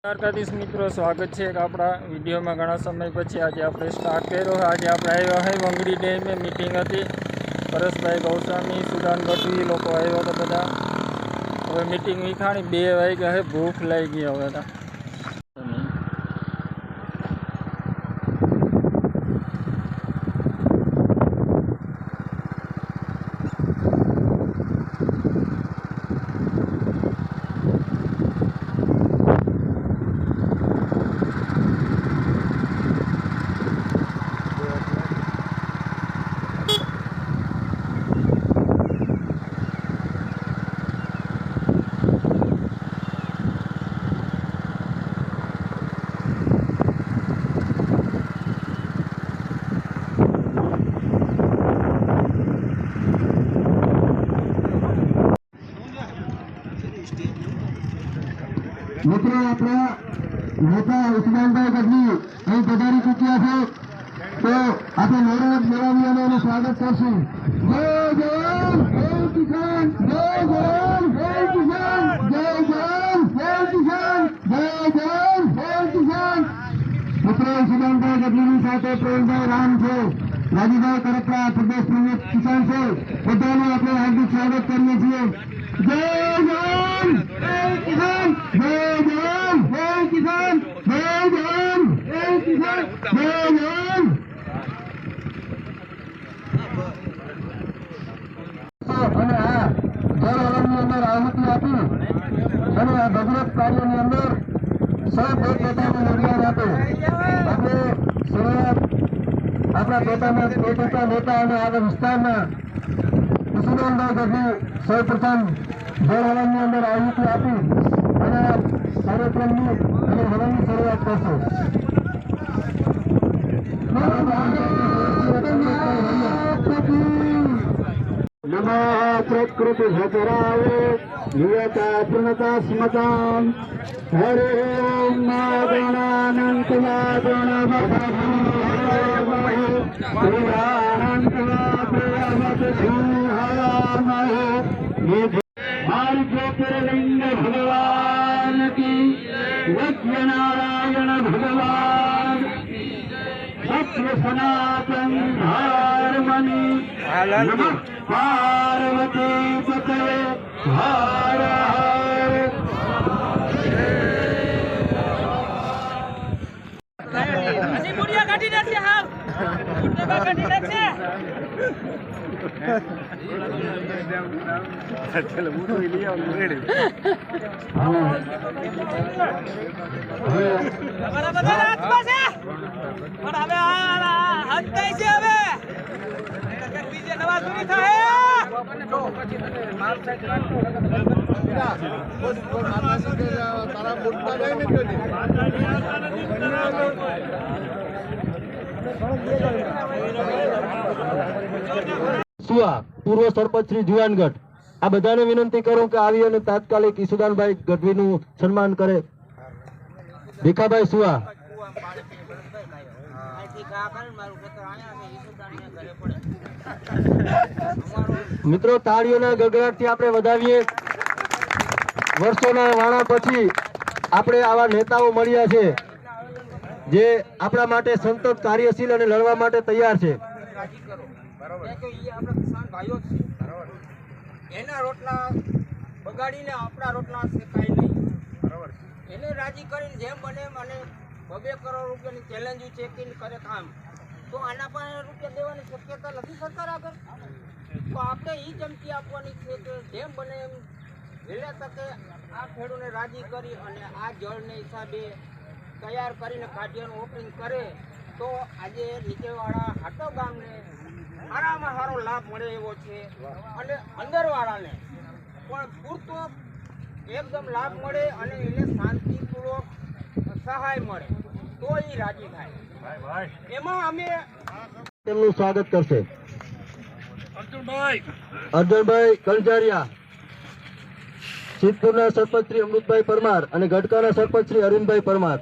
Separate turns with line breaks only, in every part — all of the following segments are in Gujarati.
દ્વારકાધીશ મિત્રો, સ્વાગત છે આપણા વિડીયોમાં। ઘણા સમય પછી આજે આપણે સ્ટાર્ટ કર્યો। આજે આપણે આવ્યા હોય વંગડી ડેમે, મીટિંગ હતી। પરેશભાઈ ગૌસ્વામી, સુદાન ગઢવી લોકો આવ્યા હતા બધા। હવે મીટિંગ વિખાણી 2 વાગ્યા છે, ભૂખ લાગી ગઈ હવે।
મિત્રો આપણા નેતા ઉસ્માનભાઈ ગઢવી અહીં પધારી ચૂક્યા છે, તો આપણે નોરત મેળવી અને એનું સ્વાગત કરશું। જય જવાન, જય કિસાન, જય જવાન, જય કિસાન, જય જવાન, જય કિસાન, જય જવાન, જય કિસાન। મિત્રો ઉસ્માનભાઈ ગઢવીની સાથે પ્રવીણભાઈ રામ છે, રાજીભાઈ કરપડા પ્રદેશ પ્રમુખ કિસાન છે, બધાનું આપણે હાર્દિક સ્વાગત કરીએ છીએ। જય જવાન, જય કિસાન, જય જવાન, જય કિસાન, જય જવાન, જય કિસાન, જય જવાન। અને આ જળ હવનની અંદર આહુતિ આપી અને આ ભગવત કાર્યની અંદર સૌ પોતપોતાનું યોગદાન આપે। આપણે શરૂઆત આપણા પોતાના નેતા અને આ વિસ્તારના ઉસ્માનભાઈ ગઢવી સૌ પ્રથમ જળ હવનની અંદર આહુતિ આપી અને કાર્યક્રમની અને હવનની શરૂઆત કરશે। નમો પ્રકૃતિ હજરાય નિયતા પૂર્ણતા સ્મતામ હરે ઓમ નાગણાનંત नागणानंत ज्योतिर्लिंग भगवान की, वज्र नारायण भगवान, सत्य सनातन धर्मनि नमः पार्वती पते हर हर। સુવા પૂર્વ સરપંચ શ્રી જુવાનગઢ, આ બધાને વિનંતી કરું કે આવી અને તાત્કાલિક ઈસુદાનભાઈ ગઢવીનું સન્માન કરે। ભીખાભાઈ સુવા। મિત્રો તાળીઓના ગગડાટથી આપણે વધાવીએ। વર્ષોના વાણા પછી આપણે આવા નેતાઓ મળ્યા છે જે આપણા માટે સતત કાર્યશીલ અને લડવા માટે તૈયાર છે।
એના રોટલા બગાડીને આપણા રોટલા શેકાય નહીં, એને રાજી કરીને જેમ બને મને 2 કરોડ રૂપિયાની ચેલેન્જ ચેકિંગ કરે કામ, તો આના પાસે રૂપિયા દેવાની શક્યતા નથી સરકાર આગળ। તો આપણે એ ચમકી આપવાની છે કે જેમ બને એમ વહેલા તકે આ ખેડૂતને રાજી કરી અને આ જળને હિસાબે તૈયાર કરીને કાઢિયાનું ઓપનિંગ કરે તો આજે નીચેવાળા હાટો ગામને સારામાં સારો લાભ મળે એવો છે અને અંદરવાળાને પણ પૂરતો એકદમ લાભ મળે અને એને શાંતિપૂર્વક સહાય મળે તો એ રાજી થાય। એમાં અમે
તેમનું સ્વાગત કરશે અર્જુનભાઈ કલજારિયા, સિદ્ધપુરના સરપંચ શ્રી અમૃતભાઈ પરમાર અને ગઢકાના સરપંચ શ્રી અરવિંદભાઈ પરમાર।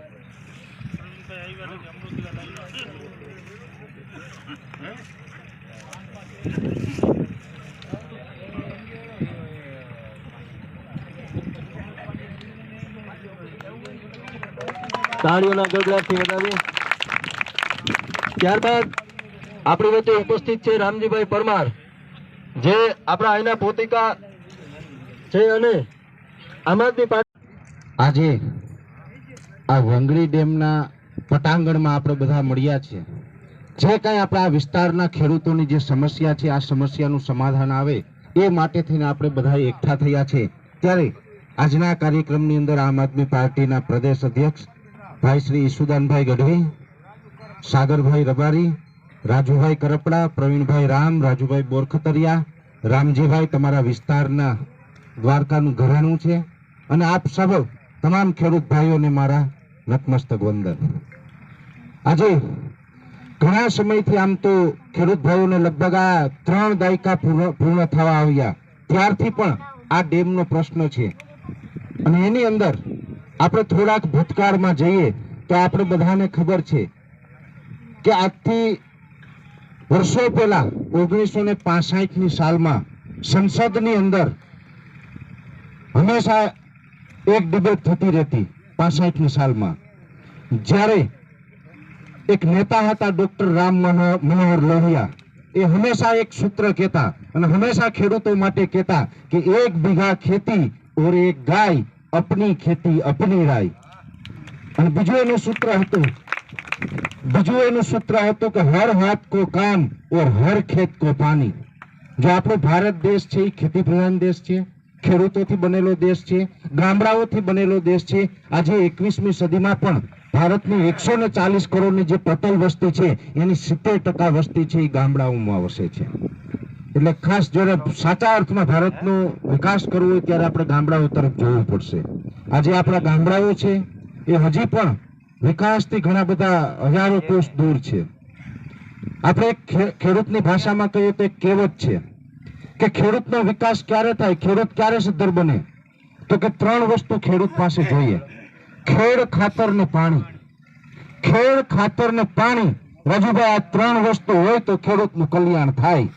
તાળીઓના ગડગડાટથી વધાવીએ. ત્યારબાદ આપણી વચ્ચે ઉપસ્થિત છે રામજીભાઈ પરમાર, જે આપણા અહીંના પોતિકા છે અને આમ આદમી પાર્ટી. આજે આ વંગડી ડેમના પટાંગણમાં આપણે બધા મળ્યા છીએ. જે કાંઈ આપણા આ વિસ્તારના ખેડૂતોની જે સમસ્યા છે, આ સમસ્યાનું સમાધાન આવે એ માટે થઈને આપણે બધા એકઠા થયા છે. ત્યારે આજના કાર્યક્રમની અંદર આમ આદમી પાર્ટીના પ્રદેશ અધ્યક્ષ ભાઈ શ્રી ઈસુદાનભાઈ ગઢવી, સાગરભાઈ રબારી, રાજુભાઈ કરપડા, પ્રવીણભાઈ રામ, રાજુભાઈ બોરખતરિયા, રામજીભાઈ તમારા વિસ્તારના દ્વારકાનું ઘરાણું છે, અને આપ સૌ તમામ ખેડૂત ભાઈઓને મારા નતમસ્તક વંદન. આજે ઘણા સમયથી આમ તો ખેડૂત ભાઈઓને લગભગ આ 3 દાયકા પૂર્ણ થવા આવ્યા ત્યારથી પણ આ ડેમનો પ્રશ્ન છે. અને એની અંદર આપણે થોડાક ભૂતકાળમાં જઈએ તો આપણે બધાને ખબર છે કે આજથી વર્ષો પહેલા 1965ની સાલમાં સંસદની અંદર હંમેશા એક ડિબેટ થતી રહેતી. 65ની સાલમાં જ્યારે એક નેતા હતા ડોક્ટર રામ મનોહર લોહિયા, એ હંમેશા એક સૂત્ર કહેતા અને હંમેશા ખેડૂતો માટે કહેતા કે 1 બીઘા ખેતી और 1 ગાય, अपनी खेती अपनी राय. અને બીજું એનું સૂત્ર હતું કે હર હાથ કો કામ और हर खेत को पानी. જો આપણો ભારત દેશ છે એ ખેતી પ્રધાન દેશ છે, ખેડૂતોથી બનેલો દેશ છે, ગામડાઓથી બનેલો દેશ છે. આજે 21મી સદીમાં પણ ભારતની 140 કરોડની જે ટોટલ વસ્તી છે એની 70% વસ્તી છે એ ગામડાઓમાં વસે છે. એટલે ખાસ જ્યારે સાચા અર્થમાં ભારતનો વિકાસ કરવો હોય ત્યારે આપણે ગામડાઓ તરફ જોવું પડશે. આજે આપણા ગામડાઓ છે એ હજી પણ વિકાસથી ઘણા બધા હજારો કોષ દૂર છે. આપણે ખેડૂતની ભાષામાં કહીએ તો એક કહેવત છે કે ખેડૂતનો વિકાસ ક્યારે થાય, ખેડૂત ક્યારે સદ્ધર બને, તો કે 3 વસ્તુ ખેડૂત પાસે જોઈએ: ખેડ, ખાતર ને પાણી. ખેડ, ખાતર ને પાણી. રાજુભાઈ, આ 3 વસ્તુ હોય તો ખેડૂતનું કલ્યાણ થાય.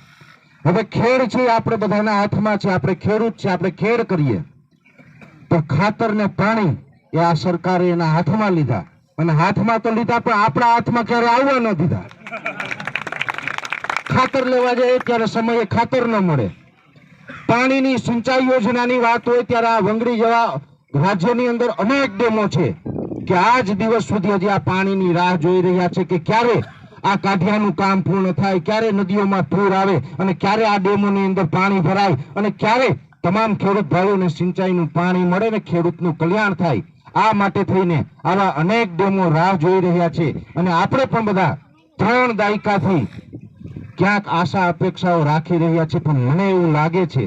હવે ખેડ છે આપણે બધાના હાથમાં છે, આપણે ખેડૂત છે, આપણે ખેડ કરીએ, તો ખાતર ને પાણી એ આ સરકારે એના હાથમાં લીધા. અને હાથમાં તો લીધા પણ આપણા હાથમાં ક્યારે આવવા ન દીધા. ખાતર લેવા જાય ત્યારે સમયે ખાતર ન મળે. પાણીની સિંચાઈ યોજનાની વાત હોય ત્યારે આ વંગડી જેવા રાજ્યની અંદર અનેક ડેમો છે કે આજ દિવસ સુધી હજી આ પાણીની રાહ જોઈ રહ્યા છે કે ક્યારે આ કાઢિયાનું કામ પૂર્ણ થાય, ક્યારે નદીઓમાં પૂર આવે અને ક્યારે આ ડેમોની અંદર પાણી ભરાય અને ક્યારે તમામ ખેડૂત ભાઈઓને સિંચાઈનું પાણી મળે ને ખેડૂતનું કલ્યાણ થાય. આ માટે થઈને આવા અનેક ડેમો રાહ જોઈ રહ્યા છે. અને આપણે પણ બધા 3 દાયકાથી ક્યાંક આશા અપેક્ષાઓ રાખી રહ્યા છે, પણ મને એવું લાગે છે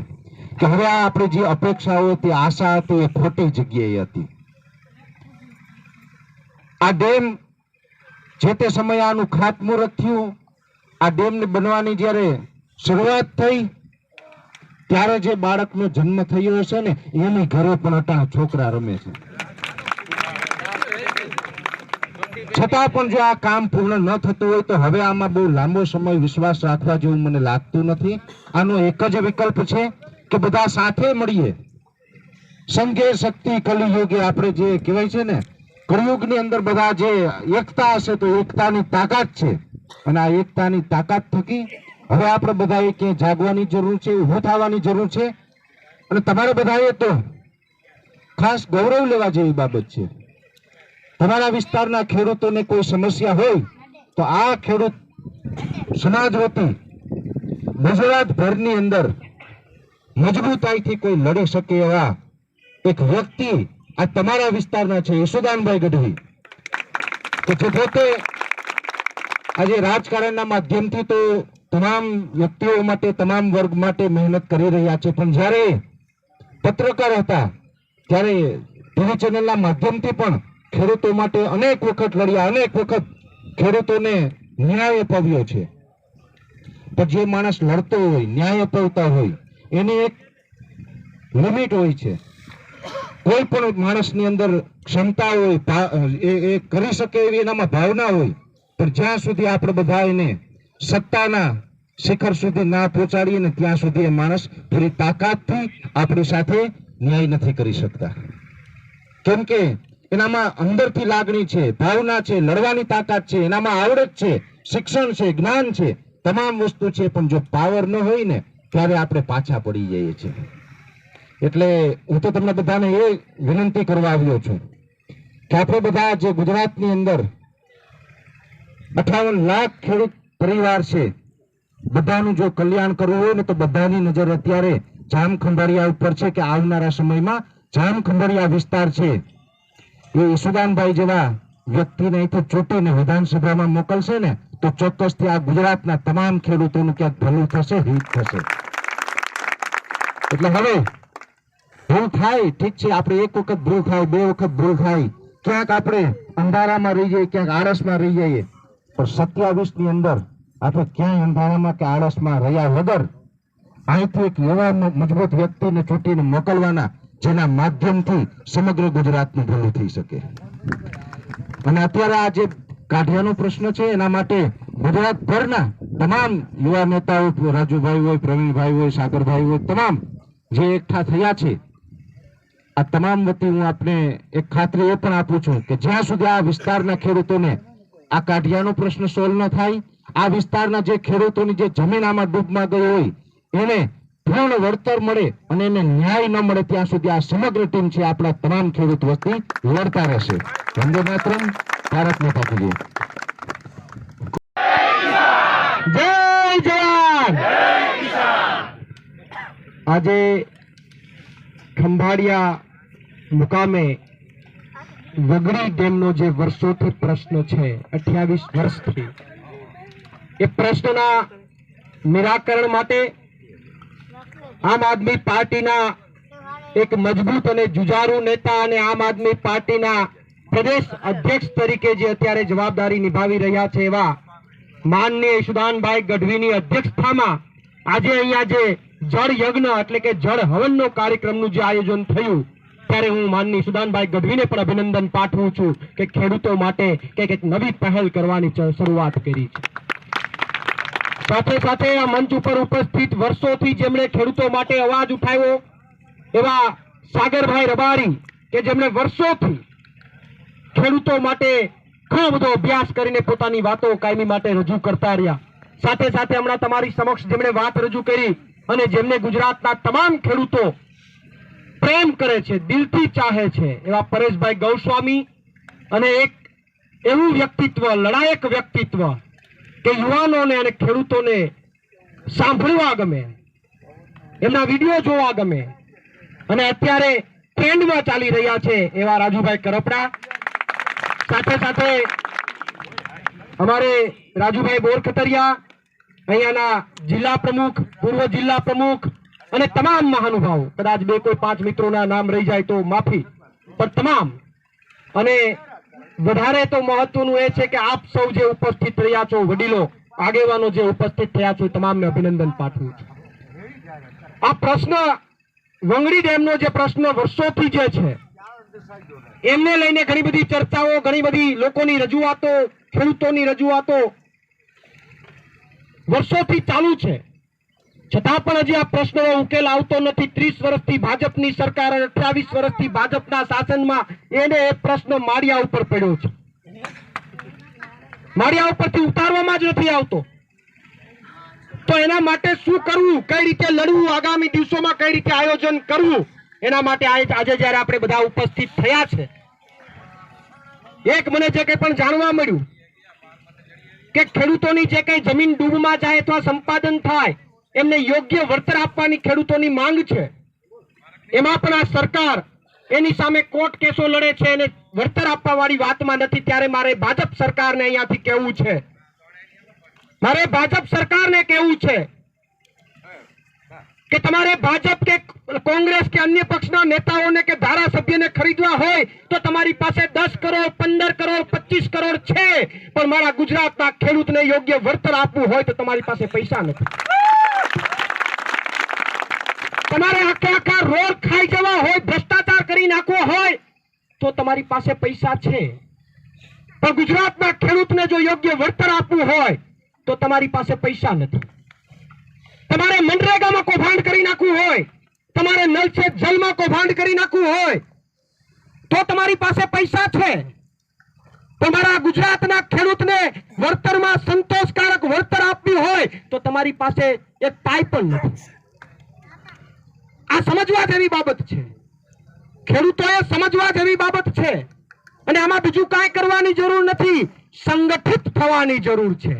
કે હવે આ આપણી જે અપેક્ષાઓ હતી, આશા હતી, એ ખોટી જગ્યાએ હતી. આ ડેમ જે તે સમયે આનું ખાતમુહૂર્ત થયું, આ ડેમને બનવાની જ્યારે શરૂઆત થઈ ત્યારે જે બાળકનો જન્મ થયો હશે ને એની ઘરે પણ અટાણા છોકરા રમે છે. છતાં પણ જો આ કામ પૂર્ણ ન થતું હોય તો હવે આમાં બહુ લાંબો સમય વિશ્વાસ રાખવા જેવું મને લાગતું નથી. આનો એક જ વિકલ્પ છે કે બધા સાથે મળીએ. સંઘે શક્તિ કલિયુગે, આપણે જે કહેવાય છે ને, કળિયુગની અંદર બધા જે એકતા હશે તો એકતાની તાકાત છે. અને આ એકતાની તાકાત થકી હવે આપણે બધાએ ક્યાંય જાગવાની જરૂર છે, ઊભું થવાની જરૂર છે. અને તમારે બધાએ તો ખાસ ગૌરવ લેવા જેવી બાબત છે. તમારા વિસ્તારના ખેડૂતોને કોઈ સમસ્યા હોય તો આ ખેડૂત સમાજ વતી ગુજરાતભરની અંદર મજબૂતાઈથી કોઈ લડી શકે એવા એક વ્યક્તિ આ તમારા વિસ્તારના છે, ઈસુદાનભાઈ ગઢવી, કે જે પોતે આજે રાજકારણના માધ્યમથી તો તમામ વ્યક્તિઓ માટે, તમામ વર્ગ માટે મહેનત કરી રહ્યા છે, પણ જ્યારે પત્રકાર હતા ત્યારે ટીવી ચેનલના માધ્યમથી પણ ખેડૂતો માટે અનેક વખત લડ્યા, અનેક વખત ખેડૂતોને ન્યાય અપાવ્યો છે. પણ જે માણસ લડતો હોય, ન્યાય અપાવતા હોય, એની એક લિમિટ હોય છે. કોઈ પણ માણસની અંદર ક્ષમતા હોય, એ કરી શકે એવી એનામાં ભાવના હોય, પણ જ્યાં સુધી આપણે બધા એને સત્તાના શિખર સુધી ના પહોંચાડીએ ને ત્યાં સુધી એ માણસ પૂરી તાકાતથી આપણી સાથે ન્યાય નથી કરી શકતા. કેમ કે
એનામાં અંદરથી લાગણી છે, ભાવના છે, લડવાની તાકાત છે, એનામાં આવડત છે, શિક્ષણ છે, જ્ઞાન છે, તમામ વસ્તુ છે, પણ જો પાવર ન હોય ને ત્યારે આપણે પાછા પડી જઈએ છીએ. એટલે હું તો તમને બધાને એ વિનંતી કરવા આવ્યો છું કે આપણે બધા જે ગુજરાતની અંદર 58 લાખ ખેડૂત પરિવાર છે, બધાનું જો કલ્યાણ કરવું હોય ને તો બધાની નજર અત્યારે જામખંભાળિયા ઉપર છે કે આવનારા સમયમાં જામખંભાળિયા વિસ્તાર છે એ ઈસુદાનભાઈ જેવા વ્યક્તિને અહીંથી ચૂંટીને વિધાનસભામાં મોકલશે ને તો ચોક્કસથી આ ગુજરાતના તમામ ખેડૂતોનું ક્યાંક ભલું થશે, હિત થશે. એટલે હવે ભૂલ થાય, ઠીક છે, આપણે એક વખત ભૂલ થાય, બે વખત ભૂલ થાય, ક્યાંક આપણે અંધારામાં રહી જઈએ, ક્યાંક આળસમાં રહી જઈએ, પણ 27 ની અંદર આપણે ક્યાંય અંધારામાં કે આળસમાં રહ્યા વગર અહીંથી એક એવા મજબૂત વ્યક્તિને ચૂંટીને મોકલવાના જેના માધ્યમથી સમગ્ર ગુજરાતનું ભલું થઈ શકે. અને અત્યારે આ જે કાઢિયાનો પ્રશ્ન છે એના માટે ગુજરાતભરના તમામ યુવા નેતાઓ, રાજુભાઈ હોય, પ્રવીણભાઈ હોય, સાગરભાઈ હોય, તમામ જે એકઠા થયા છે, આ તમામ વતી હું આપને એક ખાતરી એ પણ આપું છું કે જ્યાં સુધી આ વિસ્તારના ખેડૂતોને આ કાઢિયાનો પ્રશ્ન સોલ્વ ન થાય, આ વિસ્તારના જે ખેડૂતોની જે જમીન આમાં ડૂબમાં ગઈ હોય એને પૂર્ણ વળતર મળે અને એને ન્યાય ન મળે ત્યાં સુધી આ સમગ્ર ટીમ છે આપણા તમામ ખેડૂત વતી લડતા રહેશે. વંદે માતરમ, ભારત માતા કી જય. જય જવાન. આજે ખંભાળિયા મુકામે વગડી ડેમનો જે વર્ષોથી પ્રશ્ન છે, 28 વર્ષથી, એ પ્રશ્નના નિરાકરણ માટે આમ આદમી પાર્ટીના એક મજબૂત અને જુજારુ નેતા અને આમ આદમી પાર્ટીના પ્રદેશ અધ્યક્ષ તરીકે જે અત્યારે જવાબદારી નિભાવી રહ્યા છે એવા માનનીય ઈશુદાનભાઈ ગઢવીની અધ્યક્ષતામાં આજે અહીંયા જે જળ યજ્ઞ એટલે કે જળ હવનનો કાર્યક્રમનું જે આયોજન થયું ત્યારે હું માનનીય ઈશુદાનભાઈ ગઢવીને પણ અભિનંદન પાઠવું છું કે ખેડૂતો માટે એક નવી પહેલ કરવાની શરૂઆત કરી છે. સાથે સાથે આ મંચ ઉપર ઉપસ્થિત વર્ષોથી જેમણે ખેડૂતો માટે અવાજ ઉઠાવ્યો એવા સાગરભાઈ રબારી કે જેમણે વર્ષોથી ખેડૂતો માટે ઘણો બધો અભ્યાસ કરીને પોતાની વાતો કાયમી માટે રજૂ કરતા રહ્યા. સાથે સાથે હમણાં તમારી સમક્ષ જેમણે વાત રજૂ કરી અને જેમને ગુજરાતના તમામ ખેડૂતો પ્રેમ કરે છે, દિલથી ચાહે છે એવા પરેશભાઈ ગૌસ્વામી અને એક એવું વ્યક્તિત્વ, લડાયક વ્યક્તિત્વ કે યુવાનોને અને ખેડૂતોને સાંભળવા ગમે, એમના વિડીયો જોવા ગમે અને અત્યારે ટ્રેન્ડમાં ચાલી રહ્યા છે એવા રાજુભાઈ કરપડા. સાથે સાથે અમારે રાજુભાઈ બોરખતરિયા, અહીંયાના જિલ્લા પ્રમુખ, પૂર્વ જિલ્લા પ્રમુખ અને તમામ મહાનુભાવો, કદાચ બે કોઈ 5 મિત્રોના નામ રહી જાય તો માફી, પણ તમામ. અને વધારે તો મહત્વનું એ છે કે આપ સૌ જે ઉપસ્થિત રહ્યા છો, વડીલો આગેવાનો જે ઉપસ્થિત થયા છો, તમામને અભિનંદન પાઠવું છું. આ પ્રશ્ન વંગડી ડેમનો જે પ્રશ્ન વર્ષોથી જે છે એમને લઈને ઘણી બધી ચર્ચાઓ, ઘણી બધી લોકોની રજૂઆતો, ખેડૂતોની રજૂઆતો વર્ષોથી ચાલુ છે, છતાં પણ હજી આ પ્રશ્નનો ઉકેલ આવતો નથી. 30 વર્ષથી ભાજપની સરકાર અને 28 વર્ષથી ભાજપના શાસનમાં એને એ પ્રશ્ન માળિયા ઉપર પડ્યો છે, માળિયા ઉપરથી ઉતારવામાં જ નથી આવતો. તો એના માટે શું કરવું, કઈ રીતે લડવું, આગામી દિવસોમાં કઈ રીતે આયોજન કરવું, એના માટે આજે જયારે આપણે બધા ઉપસ્થિત થયા છે, એક મને જે કંઈ પણ જાણવા મળ્યું કે ખેડૂતોની જે કંઈ જમીન ડૂબમાં જાય અથવા સંપાદન થાય એમને યોગ્ય વળતર આપવાની ખેડૂતોની માંગ છે. એમાં પણ આ સરકાર એની સામે કોર્ટ કેસો લડે છે અને વળતર આપવા વાળી વાતમાં નથી. ત્યારે મારે ભાજપ સરકારને અહીંયાથી કહેવું છે, મારે ભાજપ સરકારને કહેવું છે કે તમારે ભાજપ કે કોંગ્રેસ કે અન્ય પક્ષના નેતાઓને કે ધારાસભ્યને ખરીદવા હોય તો તમારી પાસે 10 કરોડ, 15 કરોડ, 25 કરોડ છે, પણ મારા ગુજરાતના ખેડૂતને યોગ્ય વળતર આપવું હોય તો તમારી પાસે પૈસા નથી. તમારે આખા રોડ ખાઈ જવા હોય, ભ્રષ્ટાચાર કરી નાખવો હોય તો તમારી પાસે પૈસા છે, પણ ગુજરાતના ખેડૂતને જો યોગ્ય વળતર આપવું હોય તો તમારી પાસે પૈસા નથી. તમારે મનરેગામાં કૌભાંડ કરી નાખવું હોય, તમારે નલ સે જલમાં કૌભાંડ કરી નાખવું હોય તો તમારી પાસે પૈસા છે. તમારા ગુજરાતના ખેડૂતને વળતરમાં સંતોષકારક વળતર આપવી હોય તો તમારી પાસે એક પાઇપ પણ નથી. આ સમજવા જેવી બાબત છે. ખેડૂતોએ સમજવા જેવી બાબત છે. અને આમાં બીજું કાંઈ કરવાની જરૂર નથી, સંગઠિત થવાની જરૂર છે.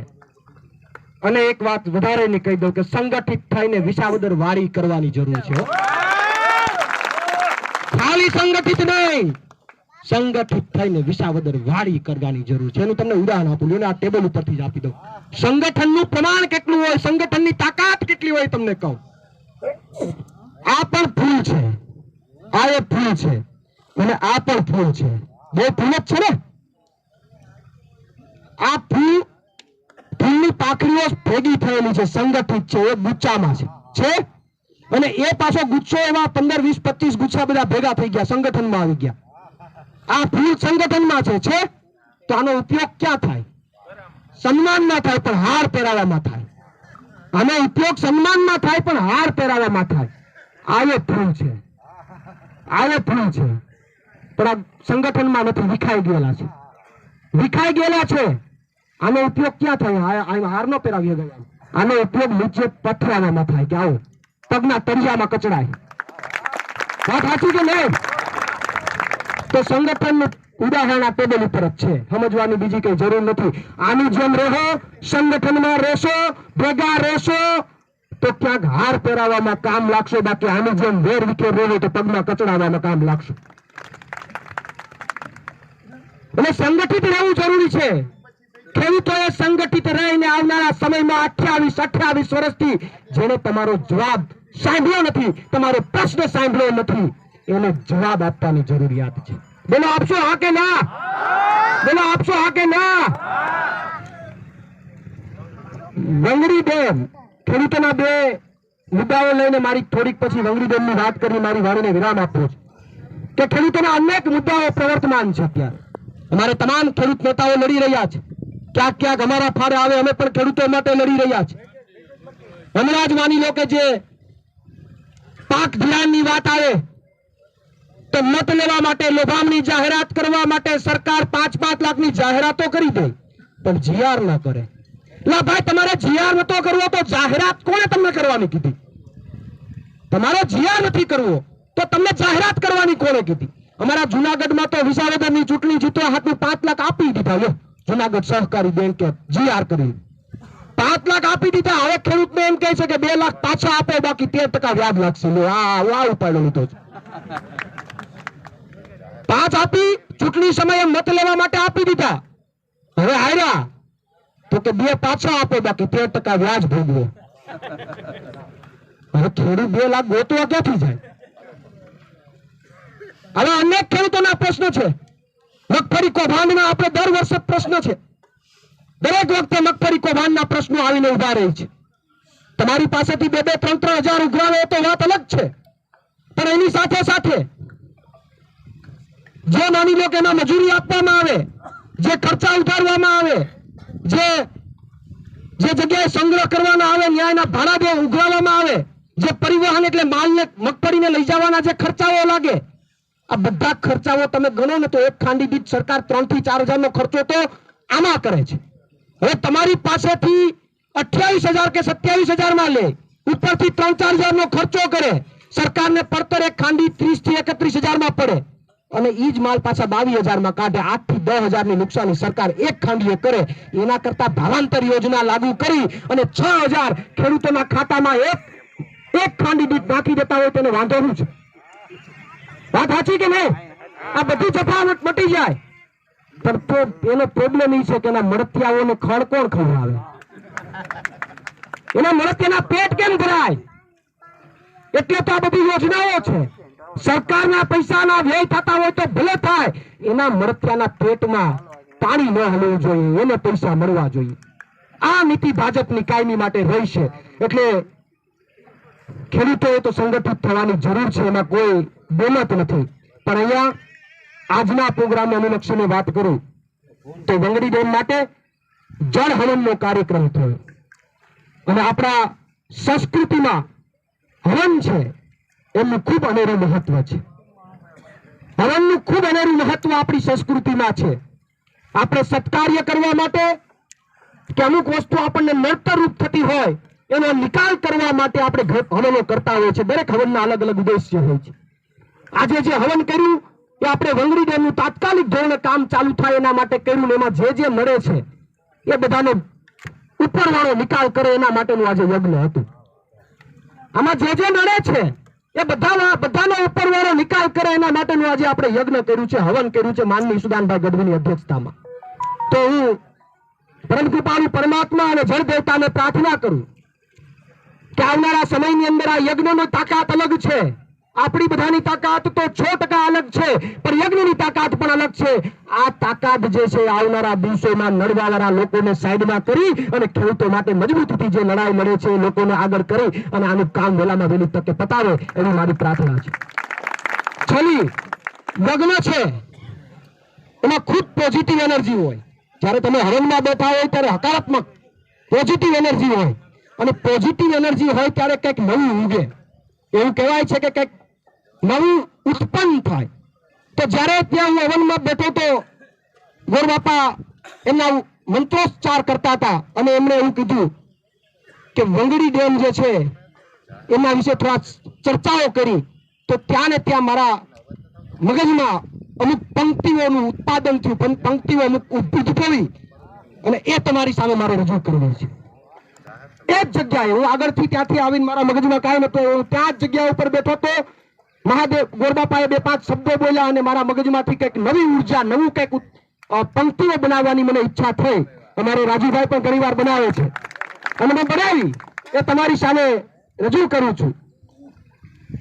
અને એક વાત વધારે ની કહી દઉં કે સંગઠિત થઈને વિસાવદર વાડી કરવાની જરૂર છે. ખાલી સંગઠિત નહીં, સંગઠિત થઈને વિસાવદર વાડી કરવાની જરૂર છે. એનું તમને ઉદાહરણ આપું, લ્યો ને આ ટેબલ ઉપરથી જ આપી દઉં. સંગઠનનું પ્રમાણ કેટલું હોય, સંગઠનની તાકાત કેટલી હોય તમને કહું. આ પણ ફૂલ છે, આ એક ફૂલ છે, અને આ પણ ફૂલ છે. બે ફૂલ જ છે ને. આ ફૂલની પાંખડીઓ ભેગી થયેલી છે, સંગઠિત છે, એ ગુચ્છામાં છે. અને એ પાછો ગુચ્છો એવા 15, 20, 25 ગુચ્છા બધા ભેગા થઈ ગયા, સંગઠનમાં આવી ગયા. આ ફૂલ સંગઠનમાં છે. તો આનો ઉપયોગ ક્યાં થાય? સન્માનમાં થાય, પણ હાર પહેરાવવામાં થાય. આનો ઉપયોગ સન્માનમાં થાય, પણ હાર પહેરાવવામાં થાય. આ ફૂલ છે, આ ફૂલ છે, પણ આ સંગઠનમાં નથી, વિખાઈ ગયેલા છે, વિખાઈ ગયેલા છે. આનો ઉપયોગ ક્યાં થાય? હાર નો પહેરાવી ગયા. આનો ઉપયોગ નીચે પથરાવામાં થાય કે આવો પગના તળિયામાં કચડાય. વાત સાચી કે નહીં? તો સંગઠનનું ઉદાહરણ આ ટેબલ ઉપર જ છે, સમજવાની બીજી કઈ જરૂર નથી. આની જેમ રહો, સંગઠનમાં રહેશો, ભેગા રહેશો તો ક્યાંક હાર પહેરાવવામાં કામ લાગશે. બાકી આની જેમ વેર વિખેર રહેવો તો પગમાં કચડાવવામાં કામ લાગશે. એટલે સંગઠિત રહેવું જરૂરી છે. ખેડૂતોએ સંગઠિત રહીને આવનારા સમયમાં 28 વર્ષથી જેને તમારો જવાબ સાંભળ્યો નથી, તમારો પ્રશ્ન સાંભળ્યો નથી, એને જવાબ આપવાની જરૂરિયાત છે. બોલો આપશો હા કે ના? બોલો આપશો હા કે ના? વંગડી ડેમ, ખેડૂતોના બે મુદ્દાઓ લઈને મારી થોડીક પછી વંગડી ડેમની વાત કરી મારી વાણીને વિરામ આપવો છે. કે ખેડૂતોના અનેક મુદ્દાઓ પ્રવર્તમાન છે. અત્યારે અમારે તમામ ખેડૂત નેતાઓ લડી રહ્યા છે. ક્યાંક ક્યાંક અમારા ફાળે આવે, અમે પણ ખેડૂતો માટે લડી રહ્યા છે. હમણાં જ માની લો કે જે પાક ધિરાણની વાત આવે તો મત લેવા માટે, લોભામણી જાહેરાત કરવા માટે સરકાર 5-5 લાખની જાહેરાતો કરી દે, પણ જીઆર ન કરે. લા ભાઈ, તમારે જીઆર નતો કરવો તો જાહેરાત કોણે તમને કરવાની કીધી? તમારે જીઆર નથી કરવો તો તમને જાહેરાત કરવાની કોણે કીધી? અમારા જુનાગઢમાં તો વિસાવદરની ચૂંટણી જીતવા હાથનું 5 લાખ આપી દીધા. જુનાગઢ સહકારી બેંકે જીઆર કરી 5 લાખ આપી દીધા. હવે ખેડૂતને એમ કહે છે કે 2 લાખ પાછા આપો, બાકી 13% વ્યાજ લાગશે. આ ઉપાડો લીધો છે. 5 આપી, ચૂંટણી સમયે મત લેવા માટે આપી દીધા. હવે હાર્યા તો કે 2 પાછા આપો, બાકી 13% વ્યાજ ભોગવો. હવે ખેડૂત 2 લાખ ગોતવા ક્યાંથી જાય? હવે અનેક ખેડૂતોના પ્રશ્નો છે. મગફળી કૌભાંડના આપણે દર વર્ષે પ્રશ્ન છે. દરેક વખતે મગફળી કૌભાંડના પ્રશ્નો આવીને ઉભા રહે છે. તમારી પાસેથી 2-2, 3-3 હજાર ઉઘરાવે તો વાત અલગ છે, પણ એની સાથે સાથે જે માની લો કે એના મજૂરી આપવામાં આવે, જે ખર્ચા ઉતારવામાં આવે, જે જગ્યાએ સંગ્રહ કરવાના આવે, ન્યાયના ભાડા જે ઉઘરાવવામાં આવે, જે પરિવહન એટલે માલને મગફળીને લઈ જવાના જે ખર્ચાઓ લાગે, આ બધા ખર્ચાઓ તમે ગણો ને તો એક ખાંડી દીઠ સરકાર 3 થી 4 હજારનો ખર્ચો તો આમાં કરે છે. હવે તમારી પાસેથી 28,000 કે 27,000 માં લે, ઉપરથી 3-4 હજારનો ખર્ચો કરે, સરકારને પડતર એક ખાંડી 30 થી 31,000 માં પડે, અને ઈ જ માલ પાછા 22,000 માં કાઢે. 8 થી 10,000 ની નુકસાની સરકાર એક ખાંડીએ કરે. એના કરતા ભાવાંતર યોજના લાગુ કરી અને 6,000 ખેડૂતોના ખાતામાં એક ખાંડી દીઠ નાખી દેતા હોય તેને વાંધો શું છે? વાત સાચી કે નહીં? આ બધી જફાવટ મટી જાય. પણ તો એનો પ્રોબ્લેમ એ છે કે એના મળતિયાઓને ખડ કોણ ખવડાવે? એના મળતિયાના પેટ કેમ ભરાય? એટલે તો આ બધી યોજનાઓ છે. સરકારના પૈસાના વ્યય થતા હોય તો ભલે થાય, એના મળતિયાના પેટમાં પાણી ન હલવું જોઈએ, એને પૈસા મળવા જોઈએ. આ નીતિ ભાજપની કાયમી માટે રહી છે. એટલે ખેડૂતોએ તો સંગઠિત થવાની જરૂર છે, એમાં કોઈ બેમત નથી. પણ અહીંયા આજના પ્રોગ્રામને અનુલક્ષીને વાત કરું તો વંગડી ડેમ માટે જળ હવનનો કાર્યક્રમ થયો, અને આપણા સંસ્કૃતિમાં હવન છે એમનું ખૂબ અનેરું મહત્વ છે. હવનનું ખૂબ અનેરું મહત્વ આપણી સંસ્કૃતિમાં છે. આપણે સત્કાર્ય કરવા માટે કે અમુક વસ્તુ આપણને નડતરરૂપ થતી હોય એનો નિકાલ કરવા માટે આપણે હવનો કરતા હોઈએ છીએ. દરેક હવનના અલગ અલગ ઉદ્દેશ્ય હોય છે. આજે જે હવન કર્યું એ આપણે વંગડી ડેમનું તાત્કાલિક ધોરણે કામ ચાલુ થાય એના માટે કર્યું. એમાં જે મળે છે એ બધાનો ઉપરવાળો નિકાલ કરે એના માટેનું આજે યજ્ઞ હતું. આમાં જે નડે છે એ બધાનો ઉપરવાળો નિકાલ કરે એના માટેનું આજે આપણે યજ્ઞ કર્યું છે, હવન કર્યું છે માનનીય ઈસુદાનભાઈ ગઢવીની અધ્યક્ષતામાં. તો હું પરમ કૃપાળુ પરમાત્મા અને જળ દેવતાને પ્રાર્થના કરું કે આવનારા સમયની અંદર આ યજ્ઞની તાકાત અલગ છે. આપણી બધાની તાકાત તો 6% અલગ છે, પણ યજ્ઞની તાકાત પણ અલગ છે. આ તાકાત જે છે આવનારા દિવસોમાં નડવાવાળા લોકોને સાઈડમાં કરી અને ખેડૂતો માટે મજબૂતીથી જે લડાઈ લડે છે એ લોકોને આગળ કરી અને આનું કામ વહેલામાં વહેલી તકે પતાવે એવી મારી પ્રાર્થના છે. છેલ્લી યજ્ઞ છે એમાં ખૂબ પોઝિટિવ એનર્જી હોય. જ્યારે તમે હવનમાં બેઠા હોય ત્યારે હકારાત્મક પોઝિટિવ એનર્જી હોય, અને પોઝિટિવ એનર્જી હોય ત્યારે કંઈક નવું ઉગે. એવું કહેવાય છે કે કંઈક નવું ઉત્પન્ન થાય. તો જ્યારે ત્યાં હું હવનમાં બેઠો તો ગોરબાપા એમના મંત્રોચ્ચાર કરતા હતા અને એમણે એવું કીધું કે વંગડી ડેમ જે છે એના વિશે થોડા ચર્ચાઓ કરી. તો ત્યાં ને ત્યાં મારા મગજમાં અમુક પંક્તિઓનું ઉત્પાદન થયું, પંક્તિઓ અમુક ઉદ્ભવી અને એ તમારી સામે મારે રજૂ કરવી છે. એ જ જગ્યાએ હું આગળથી ત્યાંથી આવીને મારા મગજમાં કાંઈ નતો, હું ત્યાં જ જગ્યા ઉપર બેઠો તો મહાદેવ ગોરબાપાએ 2-5 શબ્દો બોલ્યા અને મારા મગજમાંથી કંઈક નવી ઉર્જા, નવું કંઈક પંક્તિઓ બનાવવાની મને ઈચ્છા થઈ. અમારે રાજુભાઈ પણ ઘણી વાર બનાવે છે અને મેં બનાવી. એ તમારી સામે રજૂ કરું છું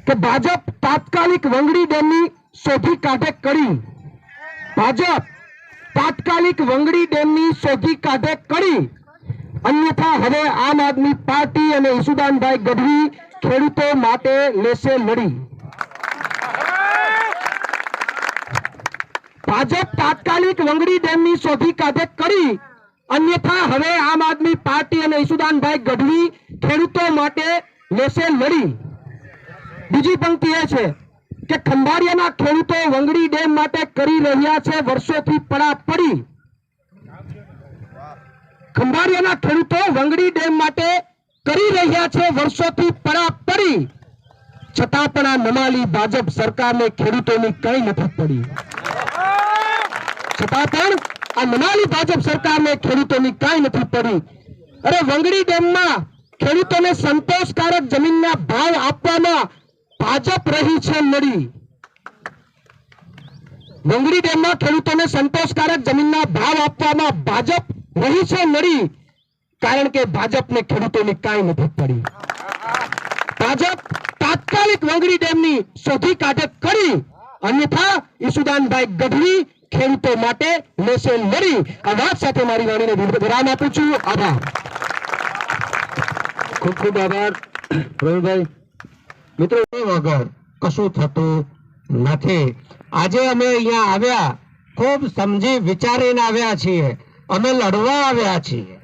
કે ભાજપ તાત્કાલિક વંગડી ડેમની શોધી કાઢે કડી. ભાજપ તાત્કાલિક વંગડી ડેમની શોધી કાઢે કડી, અન્યથા હવે આમ આદમી પાર્ટી અને ઈસુદાનભાઈ ગઢવી ખેડૂતો માટે લેશે લડી. ભાજપ તાત્કાલિક વંગડી ડેમની શોધી કાઢે કરી, અન્યથા હવે આમ આદમી પાર્ટી અને ઈસુદાનભાઈ ગઢવી ખેડૂતો માટે લેશે લડી. બીજી પંક્તિ એ છે કે ખંભાળિયાના ખેડૂતો વંગડી ડેમ માટે કરી રહ્યા છે વર્ષોથી પડાપડી. ખંભાળિયાના ખેડૂતો વંગડી ડેમ માટે કરી રહ્યા છે વર્ષોથી પડાપડી, છતાં પણ આ નમાલી ભાજપ સરકારને ખેડૂતોની કઈ નથી પડી. છતાં પણ આ નમાલી ભાજપ સરકારને ખેડૂતોની કઈ નથી પડી. અરે વંગડી ડેમમાં ખેડૂતોને સંતોષકારક જમીનના ભાવ આપવામાં ભાજપ રહી છે નડી. વંગડી ડેમમાં ખેડૂતોને સંતોષકારક જમીનના ભાવ આપવામાં ભાજપ રહી છે નડી, કારણ કે ભાજપને ખેડૂતોની કાંઈ નથી પડી. ભાજપ તાત્કાલિક વંગડી ડેમની શોધી કાઢે કરી, અન્યથા ઈસુદાનભાઈ ગઢવી ખેડૂતો માટે લેશે લડી. આ વાત સાથે મારી વાણીને વિરામ આપું છું. આભાર.
ખૂબ ખૂબ આભાર પ્રવીણભાઈ. મિત્રો, વગર કશું થતું નથી. આજે અમે અહીંયા આવ્યા ખૂબ સમજી વિચારીને આવ્યા છીએ. અમે લડવા આવ્યા છીએ,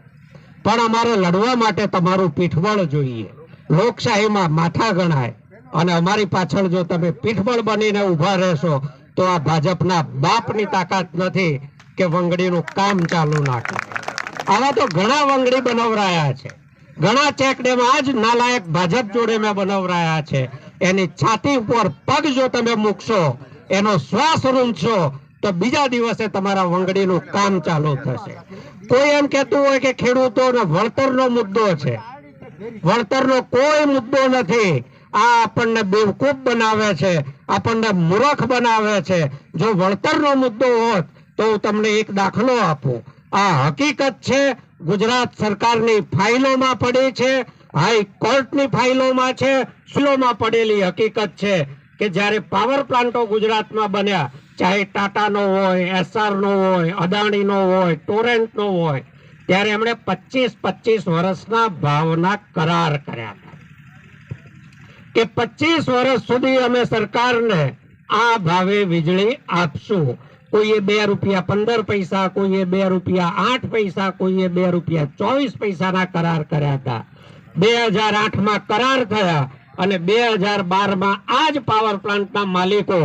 પણ અમારે લડવા માટે તમારું પીઠબળ જોઈએ. લોકશાહીમાં માથા ગણાય અને અમારી પાછળ જો તમે પીઠબળ બનીને ઉભા રહેશો તો આ ભાજપના બાપની તાકાત નથી કે વંગડીનું કામ ચાલુ ના કરે. આવા તો ઘણા વંગડી બનાવરાયા છે, ઘણા ચેકડેમ આજ નાલાયક ભાજપ જોડે મેં બનાવરાયા છે. એની છાતી ઉપર પગ જો તમે મૂકશો, એનો શ્વાસ રૂંધશો તો બીજા દિવસે તમારા વંગડીનું કામ ચાલુ થશે. કોઈ એમ કહેતું હોય કે ખેડૂતોનો વળતરનો મુદ્દો છે, વળતરનો કોઈ મુદ્દો નથી. આ આપણને બેવકૂફ બનાવે છે, આપણને મૂર્ખ બનાવે છે. જો વળતરનો મુદ્દો હોત તો હું તમને એક દાખલો આપું. આ હકીકત છે, ગુજરાત સરકારની ફાઇલોમાં પડી છે, હાઈકોર્ટની ફાઇલોમાં છે, સુલોમાં પડેલી હકીકત છે કે જ્યારે પાવર પ્લાન્ટો ગુજરાતમાં બન્યા, ચાહે ટાટાનો હોય, એસઆરનો હોય, અદાણીનો હોય, ટોરેન્ટનો હોય, ત્યારે એમણે 25-25 વર્ષના ભાવના કરાર કર્યા હતા કે 25 વર્ષ સુધી અમે સરકારને આ ભાવે વીજળી આપશું. કોઈએ ₹2.15, કોઈએ ₹2.08, કોઈએ ₹2.24 કરાર કર્યા હતા. 2008માં કરાર થયા અને 2012માં આ જ પાવર પ્લાન્ટના માલિકો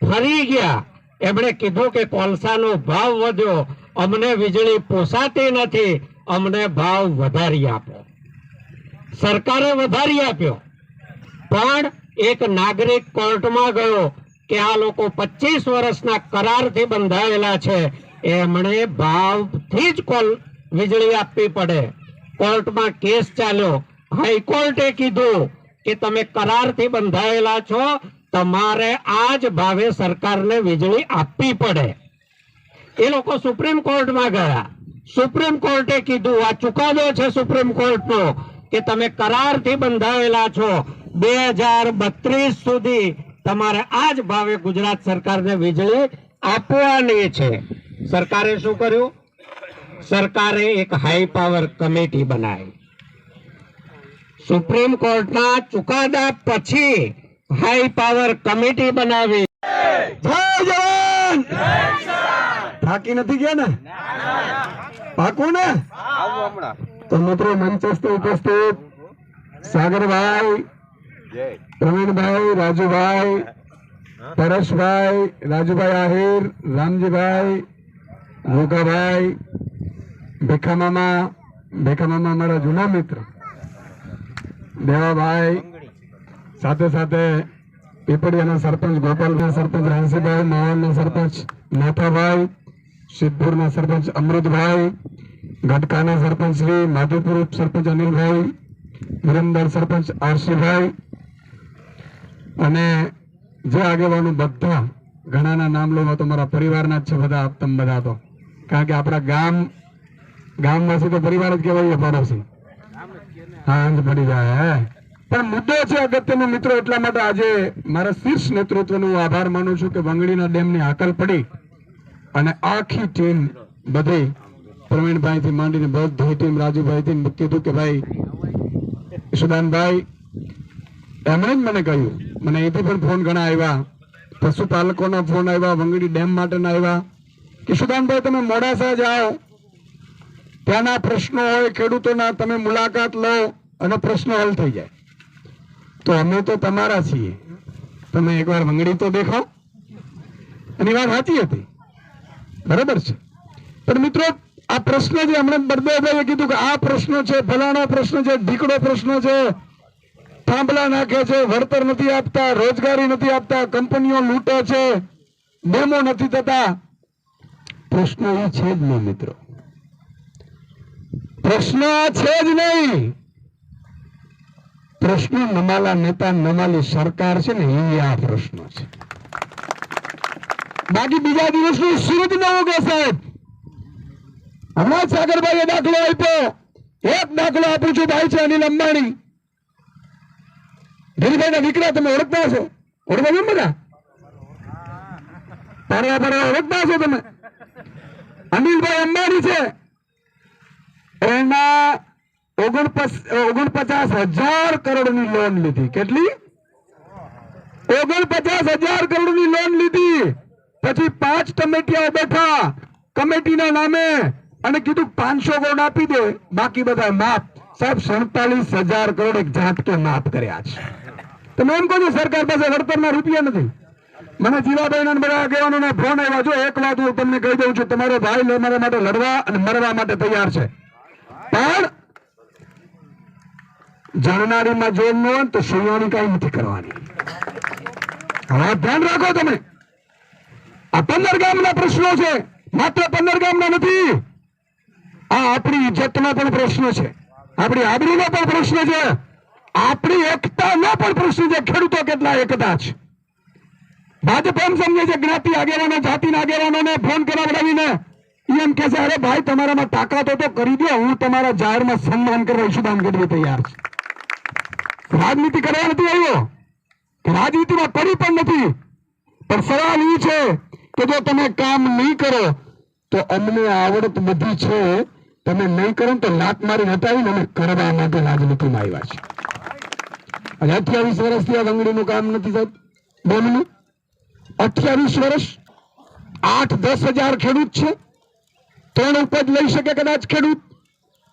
ફરી ગયા. એમણે કીધું કે કોલસાનો ભાવ વધ્યો, અમને વીજળી પોસાતી નથી, અમને ભાવ વધારી આપો. સરકારે વધારી આપ્યો, પણ એક નાગરિક કોર્ટમાં ગયો કે આ લોકો 25 વર્ષના કરારથી બંધાયેલા છે, એમણે ભાવથી જ વીજળી આપવી પડે. કોર્ટમાં કેસ ચાલ્યો. હાઈકોર્ટે કીધું કે તમે કરારથી બંધાયેલા છો, તમારે આ જ ભાવે સરકારને વીજળી આપવી પડે. એ લોકો સુપ્રીમ કોર્ટમાં ગયા. સુપ્રીમ કોર્ટે કીધું, આ ચુકાદો છે સુપ્રીમ કોર્ટનો, કે તમે કરારથી બંધાયેલા છો, 2032 સુધી તમારે આ જ ભાવે ગુજરાત સરકારને વીજળી આપવાની છે. સરકારે શું કર્યું? સરકારે એક હાઈ પાવર કમિટી બનાવી. સુપ્રીમ કોર્ટના ચુકાદા પછી હાઈ પાવર કમિટી બનાવી.
જય જવાન, થાકી નથી ગયા ને? પાકું ને? તો મિત્રો મંચસ્થ ઉપસ્થિત સાગરભાઈ, પ્રવીણભાઈ, રાજુભાઈ, પરેશભાઈ, રાજુભાઈ આહિર, રામજીભાઈ, ભોગાભાઈ, ભેખા મામા મારા જૂના મિત્ર, દેવાભાઈ, સાથે સાથે પીપળિયાના સરપંચ ગોપાલના સરપંચ રાણસીભાઈ, મવાનના સરપંચ નાથાભાઈ, સિદ્ધપુરના સરપંચ અમૃતભાઈ, ગટકાના સરપંચ શ્રી, માધુપુર સરપંચ અનિલભાઈ, વિરમદાર સરપંચ આરસીભાઈ અને જે આગેવાનો બધા ઘણાના નામ લો તો મારા પરિવારના જ છે બધા. તમે બધા તો કારણ કે આપણા ગામમાંથી તો પરિવાર જ કહેવાય પડોશી. હા, અંજ પડી જાય. પણ મુદ્દો છે અગત્યનો મિત્રો, એટલા માટે આજે મારા શીર્ષ નેતૃત્વનો હું આભાર માનું છું કે વંગડીના ડેમની હાકલ પડી અને આખી ટીમ બધી પ્રવીણભાઈ થી માંડીને બધી ટીમ, રાજુભાઈ થી કીધું કે ભાઈ સુદાનભાઈ, એમણે જ મને કહ્યું, મને અહીંથી પણ ફોન ઘણા આવ્યા, પશુપાલકોના ફોન આવ્યા, વંગડી ડેમ માટેના આવ્યા કે સુદાનભાઈ તમે મોડાસા જાઓ, ત્યાંના પ્રશ્નો હોય ખેડૂતોના, તમે મુલાકાત લો અને પ્રશ્નો હલ થઈ જાય. તો અમે તો તમારા છીએ, તમે એકવાર વંગડી તો દેખો. એની વાત સાચી હતી, બરાબર છે. પણ મિત્રો આ પ્રશ્ન જે હમણાં બળદેવભાઈએ કીધું કે આ પ્રશ્ન છે, ફલાણો પ્રશ્ન છે, ઢીકડો પ્રશ્ન છે, થાંભલા નાખે છે, વળતર નથી આપતા, રોજગારી નથી આપતા, કંપનીઓ લૂંટે છે, ડેમો નથી થતા. પ્રશ્ન એ છે જ નહીં મિત્રો, પ્રશ્ન છે જ નહીં. પ્રશ્ન નમાલા નેતા, નમાલી સરકાર છે ને, એ આ પ્રશ્ન છે. બાકી બીજા દિવસનું સૂરજ ન ઉગે સાહેબ. હમણાં સાગરભાઈએ દાખલો આપ્યો, એક દાખલો આપું છું, ભાઈ છે અનિલ અંબાણી, ધીરુભાઈ ના દીકરા, તમે ઓળખતા હશો, ઓળખો છો બધા? પારવા ઓળખતા હશો તમે? અનિલભાઈ અંબાણી છે, એના 49,000 કરોડની લોન લીધી. કેટલી? 49,000 કરોડની લોન લીધી. પછી 5 કમિટીઓ બેઠા કમિટીના નામે અને કીધું 500 કરોડ આપી દે, બાકી બધા માફ. સાહેબ 47,000 કરોડ એક ઝાટકે માફ કર્યા છે. તમે એમ કહો છો સરકાર પાસે વળતરના રૂપિયા નથી? મને જીવાભાઈ બધા આગેવાનોના ફોન આવ્યા. જો એક વાત હું તમને કહી દઉં છું, તમારો ભાઈ મારા માટે લડવા અને મરવા માટે તૈયાર છે, પણ જાણનારીમાં જોર ન હોય તો સુવાણી કઈ નથી કરવાની. હવે ધ્યાન રાખો તમે. આ 15 ગામના પ્રશ્નો છે, માત્ર 15 ગામના નથી. આ આપણી ઇજ્જતનો પણ પ્રશ્ન છે, આપણી આબરૂનો પણ પ્રશ્ન છે, આપણી એકતાનો પણ પ્રશ્ન છે. ખેડૂતો કેટલા એકતા છે. ભાજપ એમ સમજે છે જ્ઞાતિ આગેવાનો, જાતિના આગેવાનોને ફોન કરાવડાવીને એમ કે છે, અરે ભાઈ તમારામાં તાકાત હોય તો કરી દો, હું તમારા જાહેરમાં સન્માન કરવા ઈશુદાન ગઢવી તૈયાર છું. રાજનીતિ કરવા નથી આવ્યો, રાજનીતિમાં પડી પણ નથી. પણ સવાલ એ છે કે જો તમે કામ નહીં કરો તો અમને આવડત બધી છે, તમે નહીં કરો તો લાત મારી હટાવીને અમે કરવા માટે રાજનીતિમાં આવ્યા છે. 28 વર્ષથી આ વંગડીનું કામ નથી થતું. ડેમનું 28 વર્ષ, 8-10 હજાર ખેડૂત છે. 3 ઉપજ લઈ શકે કદાચ ખેડૂત.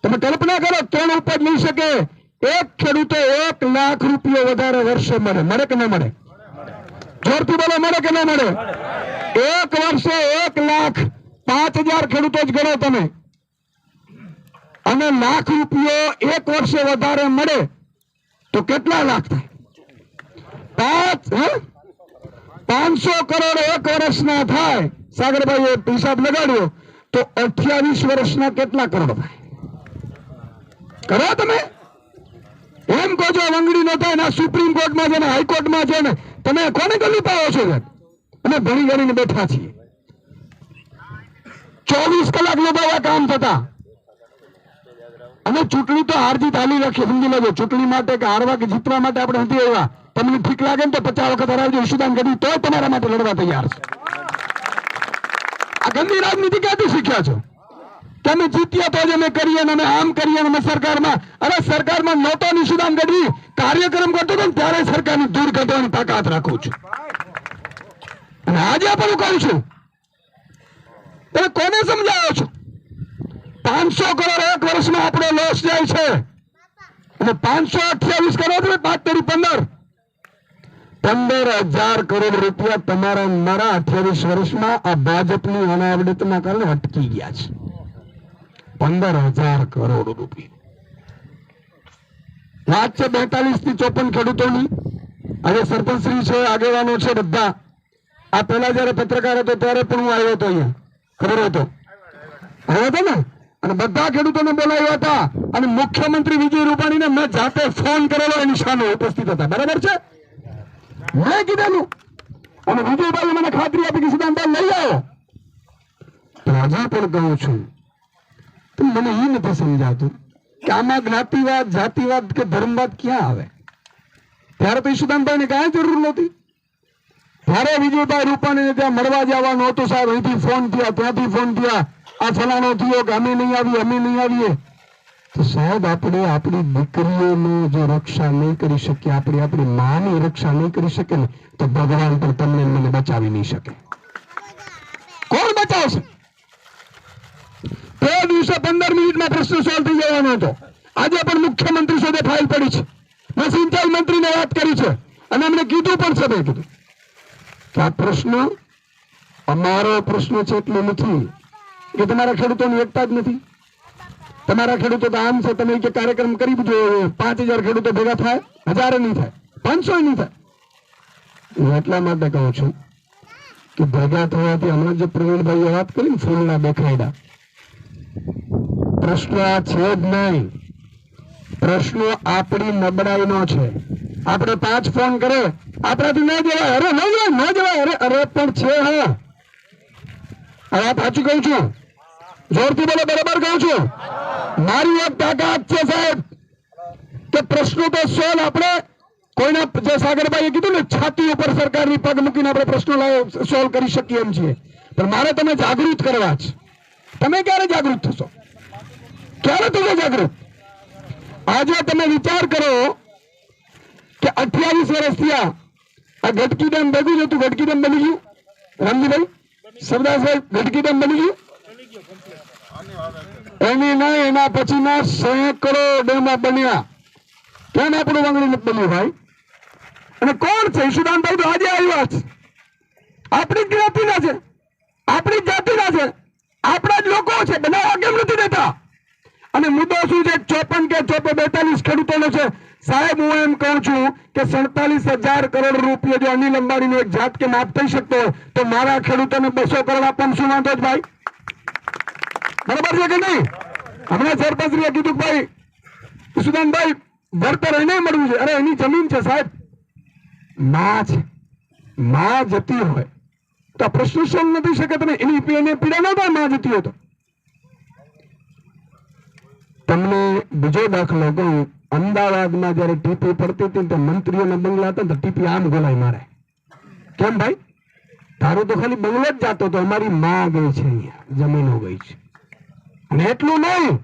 તમે કલ્પના કરો, 3 ઉપજ લઈ શકે એક ખેડૂતો 1 લાખ રૂપિયા વધારે વર્ષે મળે. મળે કે ન મળે? જોરથી બોલો, મળે કે ના મળે? એક વર્ષે 1,05,000 ખેડૂતો જ ગણો તમે, અને લાખ રૂપિયો એક વર્ષે વધારે મળે તો કેટલા લાખ થાય? 500 કરોડ એક વર્ષના થાય. સાગરભાઈ હિસાબ લગાડ્યો તો 28 વર્ષના કેટલા કરોડ થાય? કરો તમે એમ કહો છો વંગડી ન થાય ને સુપ્રીમ કોર્ટમાં છે ને હાઈકોર્ટમાં છે ને, તમે કોને ગલી પાવો છો? અમે ભણી ગણીને બેઠા છીએ. 24 કલાક લોભાવા કામ થતા, અને ચૂંટણી તો હાર જીત હાલી રાખીએ. સમજી લેજો, ચૂંટણી માટે કે હારવા કે જીતવા માટે આપણે નથી આવ્યા. તમને ઠીક લાગે ને તો 50 વખત હરાવજો ઈશુદાન ગઢવી, તો તમારા માટે લડવા તૈયાર છે. આ ગંદી રાજનીતિ ક્યાંથી શીખ્યા છો? તમે જીત્યા તો જ અમે કરીએ ને અમે આમ કરીએ ને અમે સરકારમાં. અરે સરકારમાં નહોતો ઈશુદાન ગઢવી, કાર્યક્રમ કરતો હતો ને ત્યારે સરકારની દૂર કરવાની તાકાત રાખું છું. અને આજે પણ કહું છું, તમે કોને સમજાવો છો? 500 કરોડ એક વર્ષમાં આપણો લોસ જાય છે, અને 528 કરોડ 15,000 કરોડ રૂપિયા તમારા મારા 28 વર્ષમાં આ ભાજપની અનાવડતના કારણે અટકી ગયા છે. 15,000 કરોડ રૂપિયા. વાત છે 42 થી 54 ખેડૂતોની. આજે સરપંચશ્રી છે, આગેવાનો છે, બધા. આ પહેલા જયારે પત્રકાર હતો ત્યારે પણ હું આવ્યો હતો, અહીંયા ખબર હતો, આવ્યો હતો ને, અને બધા ખેડૂતોને બોલાવ્યા હતા. અને મુખ્યમંત્રી વિજય રૂપાણીને મેં જાતે ફોન કરેલો, એની સામે ઉપસ્થિત હતા. બરાબર છે, મેં કીધેલું, અને વિજયભાઈ મને ખાતરી આપી કે સિદ્ધાંત લઈ આવો. તો આજે પણ કહું છું, તો મને એ નથી સમજાતું કે આમાં જ્ઞાતિવાદ, જાતિવાદ કે ધર્મવાદ ક્યાં આવે? ત્યારે તો ઈશુદાનભાઈ ને કાંઈ જરૂર નહોતી. ત્યારે વિજયભાઈ રૂપાણીને ત્યાં મળવા જવાનું હતું. સાહેબ અહીંથી ફોન થયા, ત્યાંથી ફોન થયા, આ ફલાણો થયો કે અમે નહીં આવીએ, અમે નહીં આવીએ. તો સાહેબ આપણે આપણી દીકરીઓની જો રક્ષા નહીં કરી શકીએ, આપણી માની રક્ષા નહીં કરી શકે ને, તો ભગવાન પણ તમને મને બચાવી નહીં શકે. કોણ બચાવશે? તે દિવસે 15 મિનિટમાં પ્રશ્ન સોલ્વ થઈ જવાનો હતો. આજે પણ મુખ્યમંત્રી સાથે ફાઇલ પડી છે. મેં સિંચાઈ મંત્રીને વાત કરી છે, અને અમને કીધું પણ છે, કીધું કે આ પ્રશ્ન અમારો પ્રશ્ન છે એટલે નથી કે તમારા ખેડૂતોની એકતા જ નથી. તમારા ખેડૂતો તો આમ છે, તમે કે કાર્યક્રમ કરી દીધો, 5,000 ખેડૂતો ભેગા થાય, 1000 નહીં થાય, 500 નહીં થાય. હું એટલા માટે કહું છું કે ભેગા થવાથી હમણાં જે પ્રવીણભાઈએ વાત કરી ને, ફૂલના દેખાયડા, પ્રશ્ન આ છે જ નહીં. પ્રશ્નો આપણી નબળાઈનો છે. આપણે 5 ફોન કરે, આપણાથી ન જવાય, અરે ન જવાય, અરે પણ છે. હા, આ સાચું કહું છું, જોરથી બોલો, બરાબર કહું છું. મારી એક તાકાત છે સાહેબ કે પ્રશ્નો તો સોલ્વ આપણે કોઈના, જે સાગરભાઈએ કીધું ને, છાતી ઉપર સરકારની પગ મૂકીને આપણે પ્રશ્નો સોલ્વ કરી શકીએ એમ છીએ. પણ મારે તમે જાગૃત કરવા છે. તમે ક્યારે જાગૃત થશો? ક્યારે થશો જાગૃત? આજે તમે વિચાર કરો કે 28 વર્ષ થયા, આ ગટકી ડેમ ભેગું જ હતું. ગટકી ડેમ બની ગયું, રામજીભાઈ, સરદારભાઈ, ગટકી ડેમ બની ગયું. એની નહીં, એના પછીના સેંકડો ડેમો બન્યા. કેમ આપણું વાંગણી નથી બન્યું ભાઈ? અને કોણ છે? ઈશુદાનભાઈ તો આજે આવ્યા છે. આપણી જ્ઞાતિના છે, આપણી જાતિના છે, આપણા જ લોકો છે. બનાવવા કેમ નથી દેતા? અને મુદ્દો શું છે? 54 કે 42 ખેડૂતોનો છે. સાહેબ હું એમ કહું છું કે 47,000 કરોડ રૂપિયા જો અનિલ અંબાણીનો એક જાત કે માફ થઈ શકતો હોય, તો મારા ખેડૂતોને 200 કરોડ આપવાનું શું વાંધો જ ભાઈ? બરાબર છે કે નહીં? હમણાં સરપંચશ્રીએ કીધું ભાઈ ઈશુદાનભાઈ વળતર એને મળવું છે. અરે એની જમીન છે સાહેબ, માં છે, માં જતી હોય તો આ પ્રશ્ન સોલ્વ નથી શકે. તમે એની પીડા ન થાય માં જતી હોય તો. તમને બીજો દાખલો કહું, અમદાવાદમાં જયારે ટીપી પડતી હતી તો મંત્રીઓના બંગલા હતા તો ટીપી આમ ગોલાઈ મારે. કેમ ભાઈ? તારું તો ખાલી બંગલો જ જાતો હતો, અમારી માં ગઈ છે, અહીંયા જમીનો ગઈ છે. અને એટલું નહીં,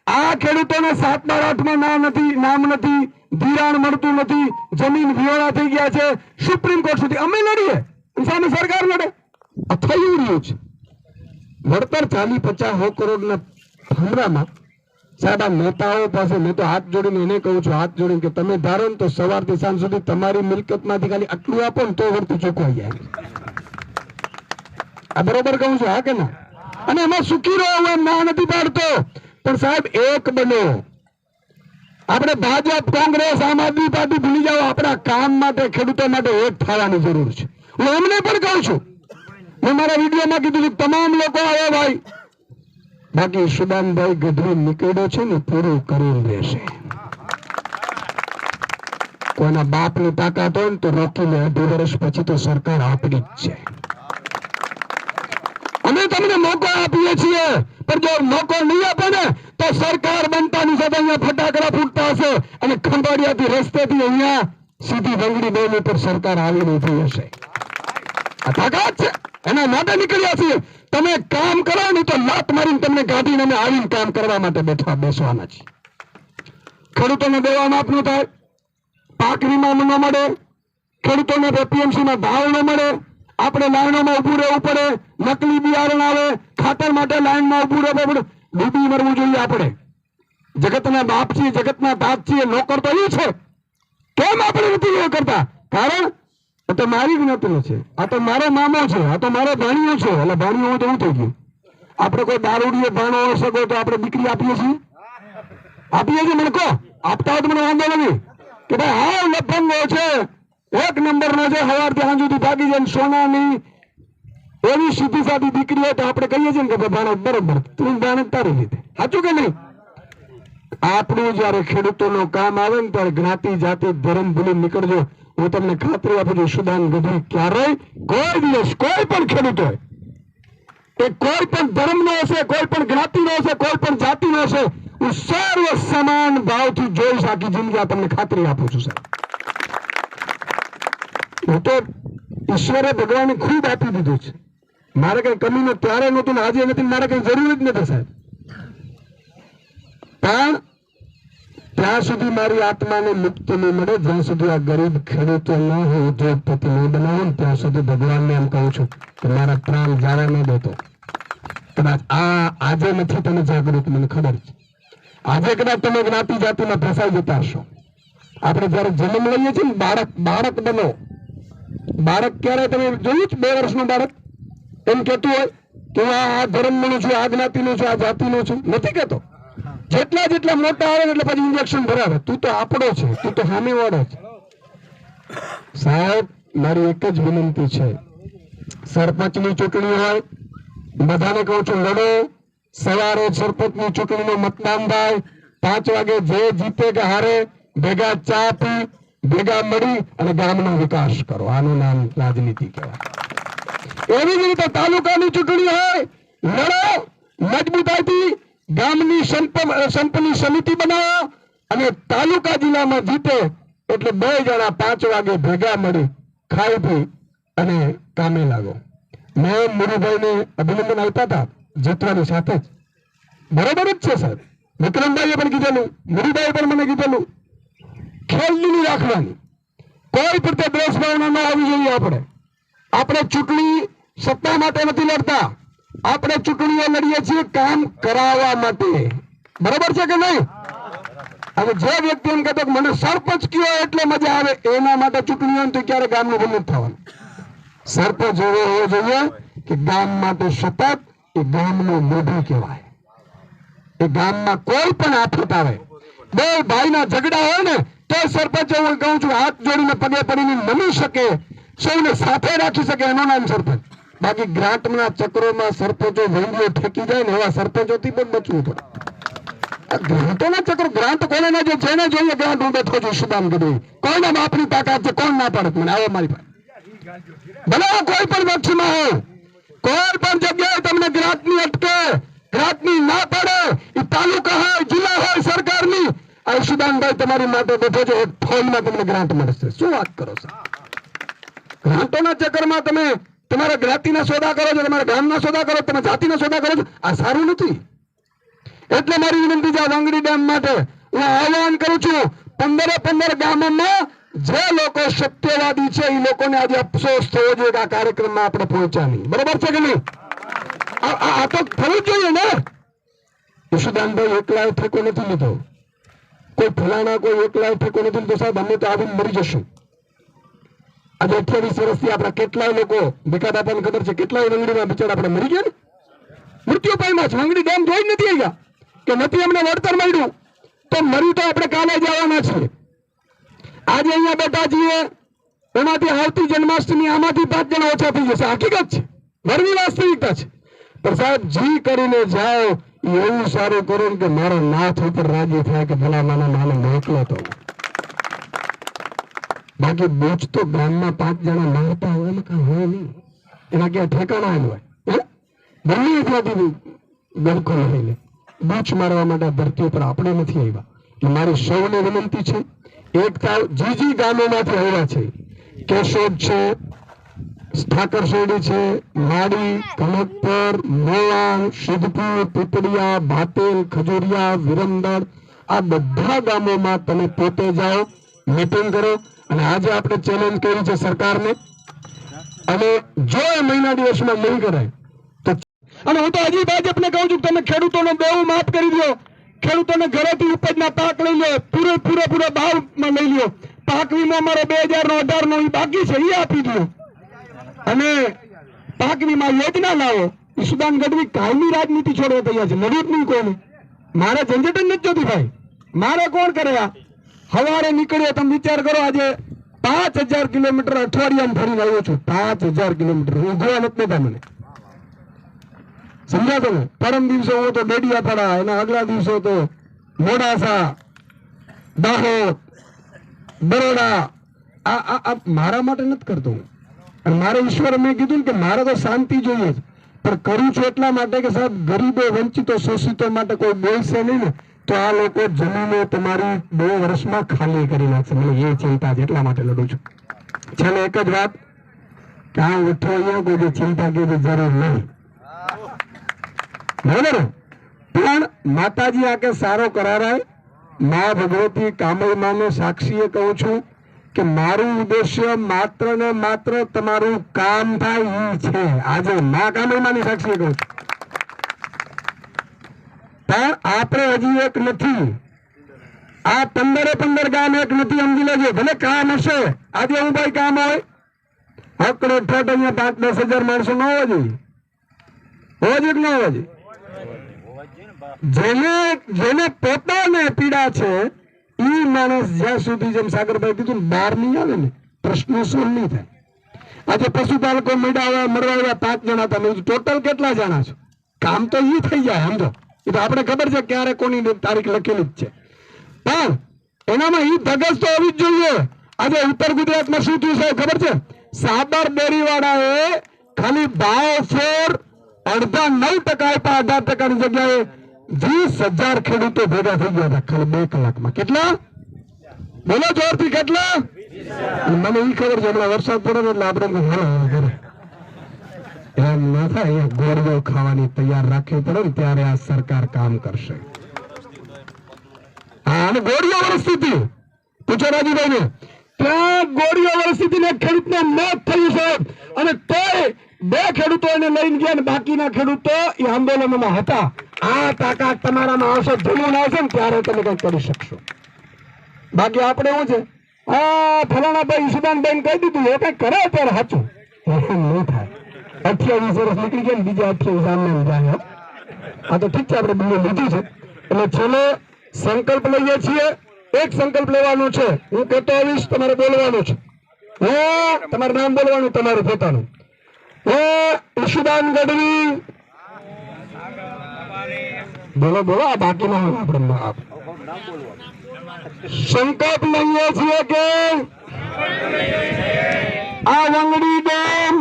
આ ખેડૂતોને 7 બાર 8માં નામ નથી, ધિરાણ મળતું નથી, જમીન વિહોણા થઈ ગયા છે, સુપ્રીમ કોર્ટ સુધી અમે લડીએ, સામે સરકાર લડે. આ થયું રહ્યું છે. વળતર 40-50 કરોડના ભમરામાં સાહેબ આ નેતાઓ પાસે મેં તો હાથ જોડીને એને કહું છું, હાથ જોડીને કે તમે ધારો ને તો સવારથી સાંજ સુધી તમારી મિલકતમાંથી ખાલી આટલું આપો ને તો વર્તી ચૂકવાઈ જાય. આ બરોબર કહું છું, હા કે ના? અને એમાં સુખી રહો, હું ના નથી પાડતો, પણ સાહેબ એક બનો. આપણે ભાજપ, કોંગ્રેસ, આમ આદમી પાર્ટી ભૂલી જાઓ. આપણા કામ માટે, ખેડૂતો માટે એક થવાની જરૂર છે. હું એમને પણ કહું છું, મેં મારા વિડીયોમાં કીધું તમામ લોકો આવે ભાઈ, બાકી સુદાનભાઈ ગઢવી નીકળ્યો છે ને પૂરું કરી લેશે. કોઈના બાપની તાકાત હોય ને તો રોકી લે. 2 વર્ષ પછી તો સરકાર આપણી જ છે. અમે તમને મોકો આપીએ છીએ, પણ જો મોકો નહીં આપે ને તો સરકાર બનતાની સાથે અહીંયા ફટાકડા ફૂટતા હશે અને ખંભાળિયાથી રસ્તેથી અહીંયા સીધી બંગડી ડેમ ઉપર સરકાર આવી નહીં થઈ હશે. આ તાકાત છે, એના માટે નીકળ્યા છીએ. તમે કામ કરો નહીં તો લાત મારીને તમને કાઢીને અમે આવીને કામ કરવા માટે બેસવાના છીએ. ખેડૂતોને દેવા માફ ન થાય, પાક વીમા ન મળે, ખેડૂતોને એપીએમસી ના ભાવ ન મળે, આપણે લાઈનોમાં ઉભું રહેવું પડે, નકલી બિયારણ આવે, ખાતર માટે લાઈનમાં ઉભું રહેવું પડે, ડૂબી મરવું જોઈએ. આપણે જગતના બાપ છીએ, જગતના તાત છીએ, નોકર તો એ છે. કેમ આપણે નથી એ કરતા? કારણ આ તો મારી જ્ઞાતિનો છે, આ તો મારો મામો છે, આ તો મારો ભાણિયો છે. એટલે ભાણિયો હોય તો શું થઈ ગયું? આપણે કોઈ દારૂડીએ ભાણો હોય શકો તો આપણે દીકરી આપીએ છીએ? મને કહો, આપતા હોય તો મને વાંધો નથી કે ભાઈ હા લફંગો છે, 1 નંબરનો છે, સવારથી સાંજ સુધી ભાગી જાય, સોનાની એવી સીધી સાદી દીકરી હોય તો આપણે કહીએ છીએ ને કે ભાણો બરોબર, તું ભાણે તારી રીતે. સાચું કે નહીં? આપણું જયારે ખેડૂતોનું કામ આવે ને ત્યારે જ્ઞાતિ, જાતિ, ધર્મ ભૂલી નીકળજો. હું તમને ખાતરી આપું છું, સુદાન ગઢવી ક્યારેય કોઈ દિવસ કોઈ પણ ખેડૂત હોય, એ કોઈ પણ ધર્મનો હશે, કોઈ પણ જ્ઞાતિનો હશે, કોઈ પણ જાતિનો હશે, હું સર્વ સમાન ભાવથી જોઈશ આખી જિંદગી. આ તમને ખાતરી આપું છું સાહેબ. હું તો ઈશ્વરે ભગવાને ખૂબ આપી દીધું છે. મારે કઈ કમી ત્યારે નહોતું ને આજે નથી, મારે કઈ જરૂર જ નથી સાહેબ. પણ ત્યાં સુધી મારી આત્માને મુક્તિ નહીં મળે, જ્યાં સુધી આ ગરીબ ખેડૂતો ન હોય, ઉદ્યોગપતિ નહીં બનાવો ને ત્યાં સુધી ભગવાનને એમ કહું છું કે મારા પ્રાણ જવા ન દેતો. કદાચ આજે નથી તમે જાગૃત, મને ખબર છે. આજે કદાચ તમે જ્ઞાતિ જાતિમાં ફસાઈ જતા હશો. આપણે જયારે જન્મ લઈએ છીએ ને, બાળક બનો. બાળક ક્યારે તમે જોયું છે? 2 વર્ષનું બાળક એમ કેતું હોય કે આ ધર્મનું છું, આ જ્ઞાતિનું છું, આ જાતિનું છું? નથી કેતો. જેટલા મોટા આવે એટલે પછી ઇન્જેક્શન ભરાવે, તું તો આપણો છે, તું તો હામી વાળો છે. સાહેબ મારી એક જ વિનંતી છે, સરપંચની ચૂંટણી હોય, બધાને કહું છું લડો. સવારે સરપંચની ચૂંટણીનું મતદાન થાય, 5 વાગે જે જીતે કે હારે ભેગા ચા પી, ભેગા મળી અને ગામનો વિકાસ કરો. આનું નામ રાજનીતિ કહેવાય. એવી જ રીતે તાલુકાની ચૂંટણી હોય, લડો મજબૂતાઈથી, ગામની સંપની સમિતિ બનાવો અને તાલુકા જિલ્લામાં જીતે એટલે 2 જણા 5 વાગે ભેગા મળી ખાઈ પી અને કામે લાગો. મેં મુરુભાઈને અભિનંદન આપ્યા હતા જીતવાની સાથે જ. બરોબર જ છે સાહેબ. વિક્રમભાઈએ પણ કીધેલું, મુરુભાઈએ પણ મને કીધેલું, ખેલની રાખવાની, કોઈ પ્રત્યે દ્વેષ ભાવના ન હોવી જોઈએ. આપણે ચૂંટણી સત્તા માટે નથી લડતા, આપણે ચૂંટણીઓ લડીએ છીએ કામ કરાવવા માટે. બરોબર છે કે નહીં? હવે જે વ્યક્તિ એમ કહેતો મને સરપંચ કયો એટલે મજા આવે, એના માટે ચૂંટણી હોય તો ક્યારે ગામનું ભલું થવાનું. સરપંચ એવો હોવો જોઈએ કે ગામ માટે સતત એ ગામનું મોઢું કહેવાય. એ ગામમાં કોઈ પણ આફત આવે, 2 ભાઈના ઝઘડા હોય ને તો સરપંચ હું કહું છું હાથ જોડીને પગે પડીને નમી શકે, સૌને સાથે રાખી શકે, એનું નામ સરપંચ. બાકી ગ્રાન્ટના ચક્રોમાં સરપંચો વંગીઓ ઠેકી જાય ને એવા સરપંચોથી પણ બચવું પડે. ગ્રાન્ટોના ચક્રો, ગ્રાન્ટ કોને ના જોઈએ? જેને જોઈએ ગ્રાન્ટ હું બેઠો છું સુદાન ગઢવી. કોઈના બાપની તાકાત છે, કોણ ના પાડે મને? આવો મારી પાસે. ભલે કોઈ પણ પક્ષમાં હોય, કોઈ પણ જગ્યાએ તમને ગ્રાન્ટની અટકે, ગ્રાન્ટની ના પડે, એ તાલુકા હોય, જિલ્લા હોય, સરકારની, આ સુદાનભાઈ તમારી માટે બેઠો છે, એક ફોનમાં તમને ગ્રાન્ટ મળશે. શું વાત કરો છો? ગ્રાન્ટોના ચક્કરમાં તમે તમારા જ્ઞાતિના સોદા કરો છો, તમારા ગામના સોદા કરો, તમે જાતિના સોદા કરો છો. આ સારું નથી. એટલે મારી વિનંતી છે વંગડી ડેમ માટે હું આહ્વાન કરું છું, 15 ગામોમાં જે લોકો સત્યવાદી છે એ લોકોને આજે અફસોસ થવો જોઈએ કે આ કાર્યક્રમમાં આપણે પહોંચ્યા નહીં. બરોબર છે કે નહીં? આ તો થવું જોઈએ ને. ઈશુદાનભાઈ એકલાએ ઠેકો નથી લીધો, કોઈ ફલાણા કોઈ એકલાએ ઠેકો નથી લીધો. સાહેબ અમે તો આવીને મરી જશું. આજે 28 વર્ષથી આપણા કેટલાય લોકો ભેગા બાપાને ખબર છે કેટલાય વંગડીમાં બિચારા આપણે મરી ગયા ને, મૃત્યુ પામ્યા છે. વંગડી ડેમ જોઈ નથી આવ્યા કે નથી અમને વળતર મળ્યું, તો મરી તો આપણે કાલે જવાના છીએ. આજે અહીંયા બેઠા છીએ, એમાંથી આવતી જન્માષ્ટમી આમાંથી 5 જણા ઓછા થઈ જશે. હકીકત છે, ઘરની વાસ્તવિકતા છે. પણ સાહેબ જી કરીને જાઓ એવું સારું કરો કે મારો નાથ ઉપર રાજી થાય કે ભલા માને મોકલો તો. બાકી બોજ તો ગામમાં 5 જણા મારતા હોય એમાં કઈ હોય નહીં, એના ક્યાં ઠેકાણા હોય. ગમે ત્યાંથી ગરકો લઈને બૂચ મારવા માટે ધરતી ઉપર આપણે નથી આવ્યા. મારી સૌને વિનંતી છે, એકતા જે ગામોમાંથી આવ્યા છે, કેશોદ છે, ઠાકર શેરડી છે, માડી, કનકપર, મોવાણ, સિદ્ધપુર, પીપળિયા, ભાટેલ, ખજુરિયા, વિરમદળ, આ બધા ગામોમાં તમે પોતે જાઓ, મીટિંગ કરો. અને આજે આપણે ચેલેન્જ કરી છે સરકારને, અને જો એ મહિના દિવસમાં નહીં કરાય તો. અને હું તો હજી ભાજપને કહું છું, તમે ખેડૂતોનો દેવું માફ કરી દો, ખેડૂતોને ઘરેથી ઉપજના પાક લઈ લો, પૂરેપૂરા ભાવમાં લઈ લો. પાક વીમો અમારો 2018 નો બાકી છે, એ આપી દો. અને પાક વીમા યોજના લાવો. ઈશુદાન ગઢવી કાયમી રાજનીતિ છોડવા તૈયાર છે, નડ્યું જ નહીં કોઈને. મારે ઝંઝટ જ નથી જોતી ભાઈ, મારે કોણ કરે? સવારે નીકળ્યો, તમે વિચાર કરો, આજે 5000 કિલોમીટર અઠવાડિયામાં ફરીને આવ્યો છું. 5000 કિલોમીટર ઊંઘવા નથી દેતા મને, સમજાતો ને? પરમ દિવસે હું તો ડેડિયાપાડા, એના આગલા દિવસે તો મોડાસા, દાહોદ, બરોડા. આ મારા માટે નથી કરતો હું. અને મારે ઈશ્વરે મેં કીધું ને કે મારે તો શાંતિ જોઈએ જ, પણ કરું છું એટલા માટે કે સાહેબ ગરીબો, વંચિતો, શોષિતો માટે કોઈ બોલશે નહીં ને તો આ લોકો જમીનો તમારી 2 વર્ષમાં ખાલી કરી નાખશે. મને એ ચિંતા છે, એટલા માટે લડું છું. છેલ્લે એક જ વાત કે આ ઉઠો અહીંયા કોઈ ચિંતા કે જરૂર નહીં, બરાબર? પણ માતાજી આ કે સારો કરારાય. મા ભગવતી કામળ માને સાક્ષીએ કહું છું કે મારું ઉદ્દેશ્ય માત્ર ને માત્ર તમારું કામ થાય એ છે. આજે મા કામળ માની સાક્ષીએ કહું છું. પણ આપણે હજી એક નથી, આ 15 ગામ એક નથી, સમજી લેજો. ભલે કામ હશે, આજે હું ભાઈ કામ હોય હકડો ઠોટ અહીંયા 5-10 હજાર માણસો ન હોવા જોઈએ, હોવા જોઈએ કે ન હોવા જોઈએ? જેને પોતાને પીડા છે એ માણસ જ્યાં સુધી, જેમ સાગરભાઈ કીધું, બહાર નહીં આવે ને પ્રશ્નો સોલ્વ નહીં થાય. આજે પશુપાલકો મળ્યા મરવા 5 જણા, તમે ટોટલ કેટલા જણા છો? કામ તો એ થઈ જાય, સમજો. એ તો આપણે ખબર છે ક્યારે કોની તારીખ લખેલી જ છે, પણ એનામાં એ ધગસ તો હોવી જ જોઈએ. આજે ઉત્તર ગુજરાતમાં શું થયું સાહેબ ખબર છે? સાબર ડેરી વાળાએ ખાલી ભાવ ફોર અડધા 9% આપ્યા, 18% ની જગ્યાએ 20,000 ખેડૂતો ભેગા થઈ ગયા હતા ખાલી 2 કલાકમાં. કેટલા? બોલો જોરથી, કેટલા? મને એ ખબર છે હમણાં વરસાદ પડે એટલે આપણે એમ ના થાય, ગોળીઓ ખાવાની તૈયાર રાખવી પડે ને ત્યારે આ સરકાર કામ કરશે. હા, અને ગોળીઓ પરિસ્થિતિ પૂછો રાજીભાઈ ને, ત્યાં ગોળીઓ પરિસ્થિતિને ખેડૂતને મોત થયું સાહેબ, અને તોય 2 ખેડૂતોને લઈને ગયા ને બાકીના ખેડૂતો એ આંદોલનમાં હતા. આ તાકાત તમારામાં આવશે, જમીન આવશે ને ત્યારે તમે કઈ કરી શકશો. બાકી આપણે શું છે, આ ફલાણા ભાઈ ઈશુદાનભાઈ કહી દીધું એ કઈ કરે ત્યારે સાચું નહીં થાય. 28 વર્ષ નીકળી ગયા ને બીજા 28 આમને જાય. આ તો ઠીક છે, આપણે બંને લીધું છે. એટલે છેલ્લે સંકલ્પ લઈએ છીએ. એક સંકલ્પ લેવાનો છે, હું કહેતો આવીશ, તમારે બોલવાનું છે. તમારું નામ બોલવાનું, તમારું પોતાનું. ઈશુદાન ગઢવી, બોલો બોલો, આ બાકી ના હોય. આપણે સંકલ્પ લઈએ છીએ કે આ વંગડી ડેમ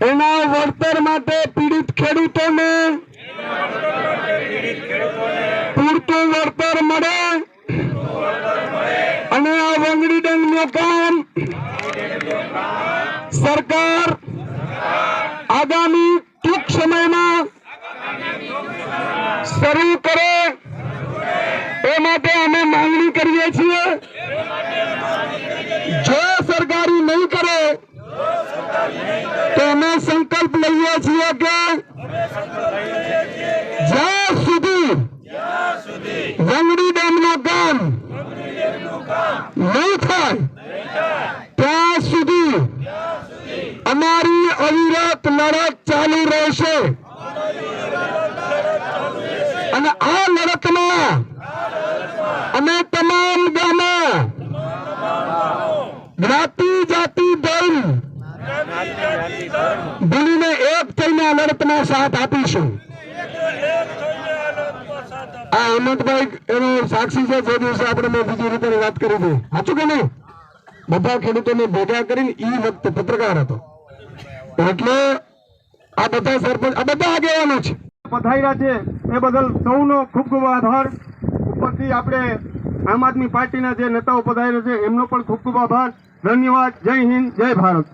એના વળતર માટે પીડિત ખેડૂતોને પૂરતું વળતર મળે, અને આ વંગડી ડેમનું કામ સરકાર આગામી ટૂંક સમયમાં શરૂ કરે એ માટે અમે માંગણી કરીએ છીએ. જો સરકારી નહીં કરે તો અમે સંકલ્પ લઈએ છીએ કે જ્યાં અને આ લડતમાં અમે તમામ ગામમાં જ્ઞાતિ જાતિ ધર્મ ભૂલીને એક થઈને આ લડતમાં સાથ આપીશું. આ હેમંતભાઈ એનો સાક્ષી છે. જે દિવસે આપણે મેં બીજી રીતે વાત કરી હતી, સાચું કે નહીં? બધા ખેડૂતોને ભેગા કરીને ઈ વખતે પત્રકાર હતો. એટલે આ બધા સરપંચ, આ બધા આગેવાનો છે,
પધાર્યા છે એ બદલ સૌનો ખૂબ ખૂબ આભાર. ઉપરથી આપણે આમ આદમી પાર્ટીના જે નેતાઓ પધાર્યા છે એમનો પણ ખૂબ ખૂબ આભાર. ધન્યવાદ. જય હિન્દ, જય ભારત.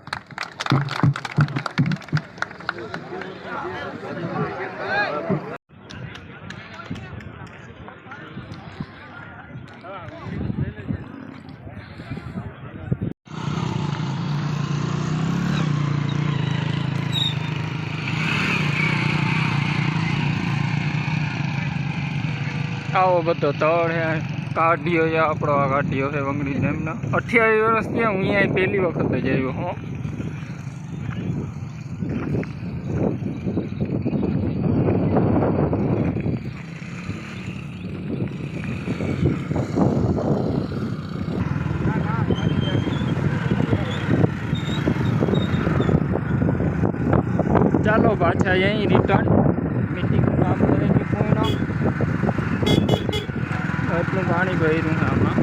આવો બધો તળ હે કાઢ્યો છે આપણો. આ કાઢ્યો છે વંગડી ડેમનો. 28 વર્ષ થયા હું અહીંયા પહેલી વખત જ આવ્યો હું. ચાલો પાછા અહીં રિટર્ન. મીટિંગ કામ કરેલી પૂર્ણ. એટલું પાણી ભર્યું છે આમાં.